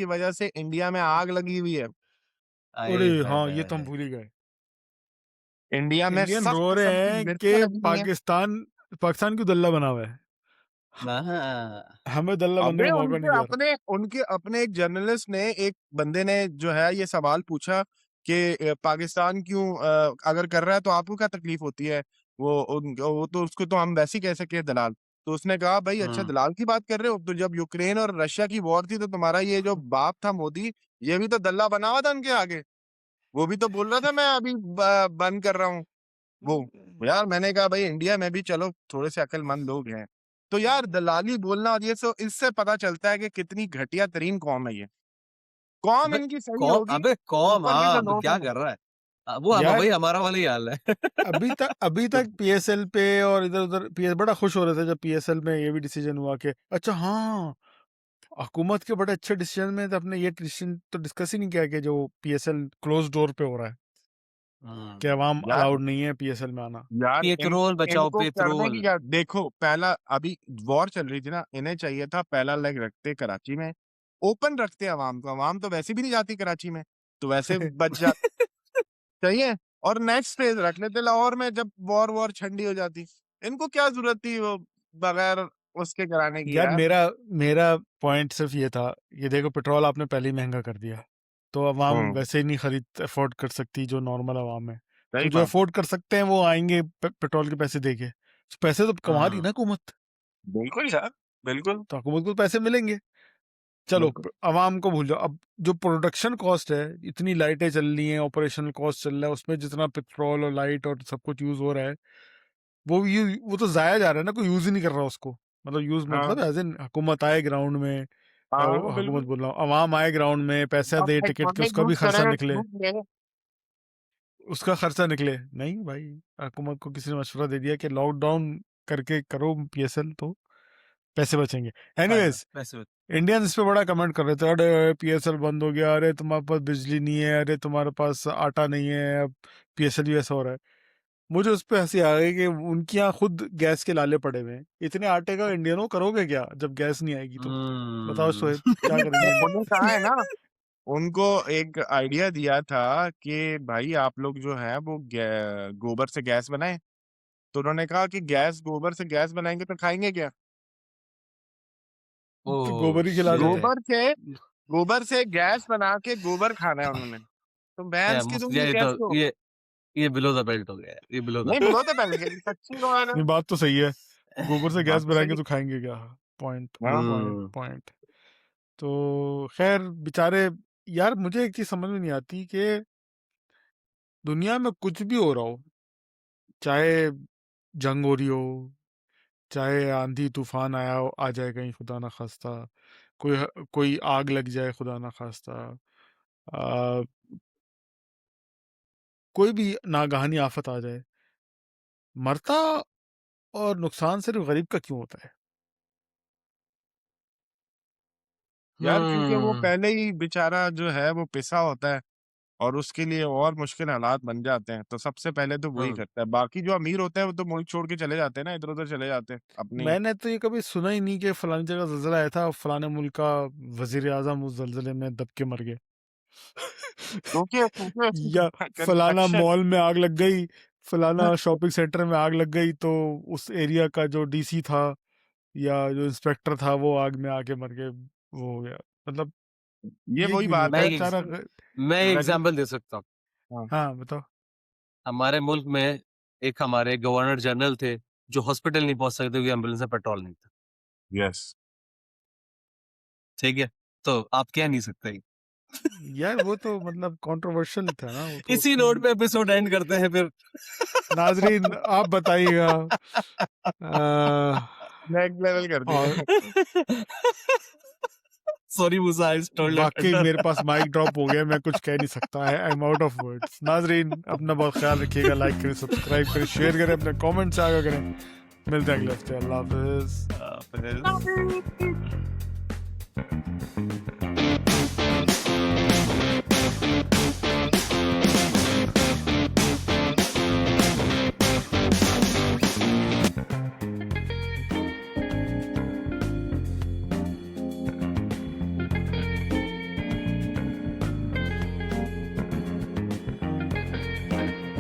वजह से इंडिया में आग लगी हुई है। आए अरे हाय हाँ, हाय ये तो हम हाय! भूल ही गए। इंडिया में इंडियन रो सख्त रहे सख्त हैं कि मिर्चें लगी हुई हैं। पाकिस्तान क्यों दल्ला बना हुआ है। हाँ, हमें दल्ला बनने अबे का मौका नहीं दिया रहा। उनके अपने एक जर्नलिस्ट ने एक बंदे ने जो है ये सवाल पूछा कि पाकिस्तान क्यों अगर कर रहा है तो आपको क्या तकलीफ होती है? वो तो उसको तो हम वैसे ही कह सके दलाल। तो उसने कहा भाई अच्छा हुँ, दलाल की बात कर रहे हो? तो जब यूक्रेन और रशिया की वॉर थी तो तुम्हारा ये जो बाप था मोदी, ये भी तो दल्ला बना हुआ था उनके आगे। वो भी तो बोल रहा था मैं अभी बंद कर रहा हूँ। वो यार मैंने कहा भाई इंडिया में भी चलो थोड़े से अक्लमंद लोग हैं। तो यार दलाली बोलना और ये सब इससे पता चलता है कि कितनी घटिया तरीन कौम है ये। कौम अबे इनकी सही होगी, कौन ऊपर के जो हाँ, अब लोग क्या हैं कर रहा है? वो हम यार भाई हमारा वाला ही हाल है। अभी तक पीएसएल पे और इधर-उधर पीएस बड़ा खुश हो रहे थे जब पीएसएल में ये भी डिसीजन हुआ कि अच्छा हाँ, हुकूमत के बड़े अच्छे डिसीजन में तो आपने ये डिसीजन तो डिस्कस ही नहीं किया कि जो पीएसएल क्लोज़ डोर पे हो रहा है, कि हुँ, अवाम यार अलाउड नहीं है पीएसएल में आना। यार इन पेट्रोल बचाओ इनको करने की पेट्रोल। क्या देखो पहला अभी वॉर चल रही थी ना, इन्हें चाहिए था पहला लेग रखते कराची में, ओपन रखते अवाम को, अवाम तो वैसे भी नहीं जाती कराची में, तो वैसे बच जा सही है? और नेक्स्ट फेज़ रख लेते लाहौर में जब वॉर ठंडी हो जाती। इनको क्या ज़रूरत थी वो बगैर उसके कराने की यार यार। मेरा मेरा पॉइंट सिर्फ ये था, ये देखो पेट्रोल आपने पहले ही महंगा कर दिया, तो अवाम हुँ, वैसे ही नहीं खरीद अफोर्ड कर सकती जो नॉर्मल अवाम है। सही तो जो बात है। अफोर्ड कर सकते हैं वो आएंगे पेट्रोल के पैसे दे के, तो पैसे तो कमा रही हुँ, ना हुकूमत, बिल्कुल यार, बिल्कुल, तो हुकूमत को पैसे मिलेंगे। चलो बिल्कुल। अवाम को भूल जाओ, अब जो प्रोडक्शन कॉस्ट है, इतनी लाइटें चल रही हैं, ऑपरेशनल कॉस्ट चल रहा है, उसमें जितना पेट्रोल और लाइट और सब कुछ यूज हो रहा है, वो तो जाया जा रहा है ना, कोई यूज ही नहीं कर रहा उसको। मतलब यूज हाँ, मतलब एज इन हुकूमत आए ग्राउंड में, हाँ, हुकूमत बिल्कुल। बोल रहा हूँ, अवाम आए ग्राउंड में, पैसा अब दे टिकट के, इकोनॉमिक उसका भी बूस्ट खर्चा करें, निकले, छूट ले। उसका खर्चा निकले। नहीं भाई, हुकूमत को किसी ने मशवरा दे दिया कि लॉकडाउन करके करो पीएसएल, तो पैसे बचेंगे। फ़ायदा एनीवेज, पैसे बच इंडियंस इस पे बड़ा कमेंट कर रहे थे, अरे पीएसएल बंद हो गया, अरे तुम्हारे पास बिजली नहीं है, अरे तुम्हारे पास आटा नहीं है, अब पीएसएल भी ऐसा हो रहा है। मुझे उस पे हंसी आ गई कि उनके यहाँ खुद गैस के लाले पड़े हुए हैं, इतने आटे का इंडियनों करोगे क्या जब गैस नहीं आएगी तो? बताओ हुँ। शोएब, क्या करेंगे इंडियन? उन्होंने कहा है ना, उनको एक आइडिया दिया था कि भाई आप लोग जो है वो गोबर से गैस बनाएँ। तो उन्होंने कहा कि गोबर से गैस बनाएँगे तो खाएँगे क्या? तो ओह गोबर ही खिला दो। शिट! गोबर से गोबर से गैस बना के गोबर खाना है उन्होंने। तो या भैंस की मुस दूध या ये ये तो कैसे हो? ये बिलो द बेल्ट हो गया है, ये बिलो द नहीं बेल्ट। बोलो तो पहले कि सच्ची कहो है ना, नहीं, बात तो सही है, गोबर से बात गैस तो बनाएंगे सही तो खाएंगे क्या? पॉइंट, है। हाँ, पॉइंट, हुँ। पॉइंट। तो खैर बेचारे, यार मुझे एक चीज समझ में नहीं आती कि दुनिया में कुछ भी हो रहा हो, चाहे जंग हो रही हो, चाहे आंधी तूफान आ जाए कहीं खुदा ना खास्ता, कोई आग लग जाए खुदा ना खास्ता, आ, कोई भी नागहानी आफत आ जाए, मरता और नुकसान सिर्फ़ गरीब का क्यों होता है? यार क्योंकि वो हम्म, पहले ही बेचारा जो है वो पिसा होता है और उसके लिए और मुश्किल हालात बन जाते हैं, तो सबसे पहले तो वही हम्म। करता है। बाकी जो अमीर होते हैं वो तो मुल्क छोड़ के चले जाते हैं ना, इधर-उधर चले जाते हैं अपनी मैंने तो ये कभी सुना ही नहीं कि फलानी जगह ज़लज़ला आया था, फलाने मुल्क का वज़ीर-ए-आज़म उस ज़लज़ले में दब के मर गए। क्योंकि क्योंकि या फलाना कंस्ट्रक्शन मॉल में आग लग गई, फलाना शॉपिंग सेंटर में आग लग गई, तो उस एरिया का जो डीसी था या जो इंस्पेक्टर था वो आग में आके मर के वो हो गया। मतलब ये ये वही क्यों नहीं बात मैं होता है। एक बेचारा मैं एक रजनी एग्जांपल दे सकता हूँ। हाँ, हाँ, बताओ? हमारे मुल्क में एक हमारे गवर्नर जनरल थे, जो हॉस्पिटल नहीं पहुँच सकते क्योंकि एम्बुलेंस में पेट्रोल नहीं था। यस। ठीक है? तो आप कह नहीं सकते। यार वो तो मतलब कंट्रोवर्शियल था ना, वो तो इसी उसमें नोट पे एपिसोड एंड करते हैं फिर। नाज़रीन आप बताइएगा नेक्स्ट लेवल कर और दिया। Sorry Musa, I stole your वाक़ई थंडर। मेरे पास माइक ड्रॉप हो गया, मैं कुछ कह नहीं सकता, I am out of words. नाज़रीन अपना बहुत ख़्याल रखिएगा, लाइक करें, सब्सक्राइब करें, शेयर करें, अपने कमेंट्स आगा करें। मिलते हैं अगले हफ्ते, अल्लाह हाफ़िज़। फिर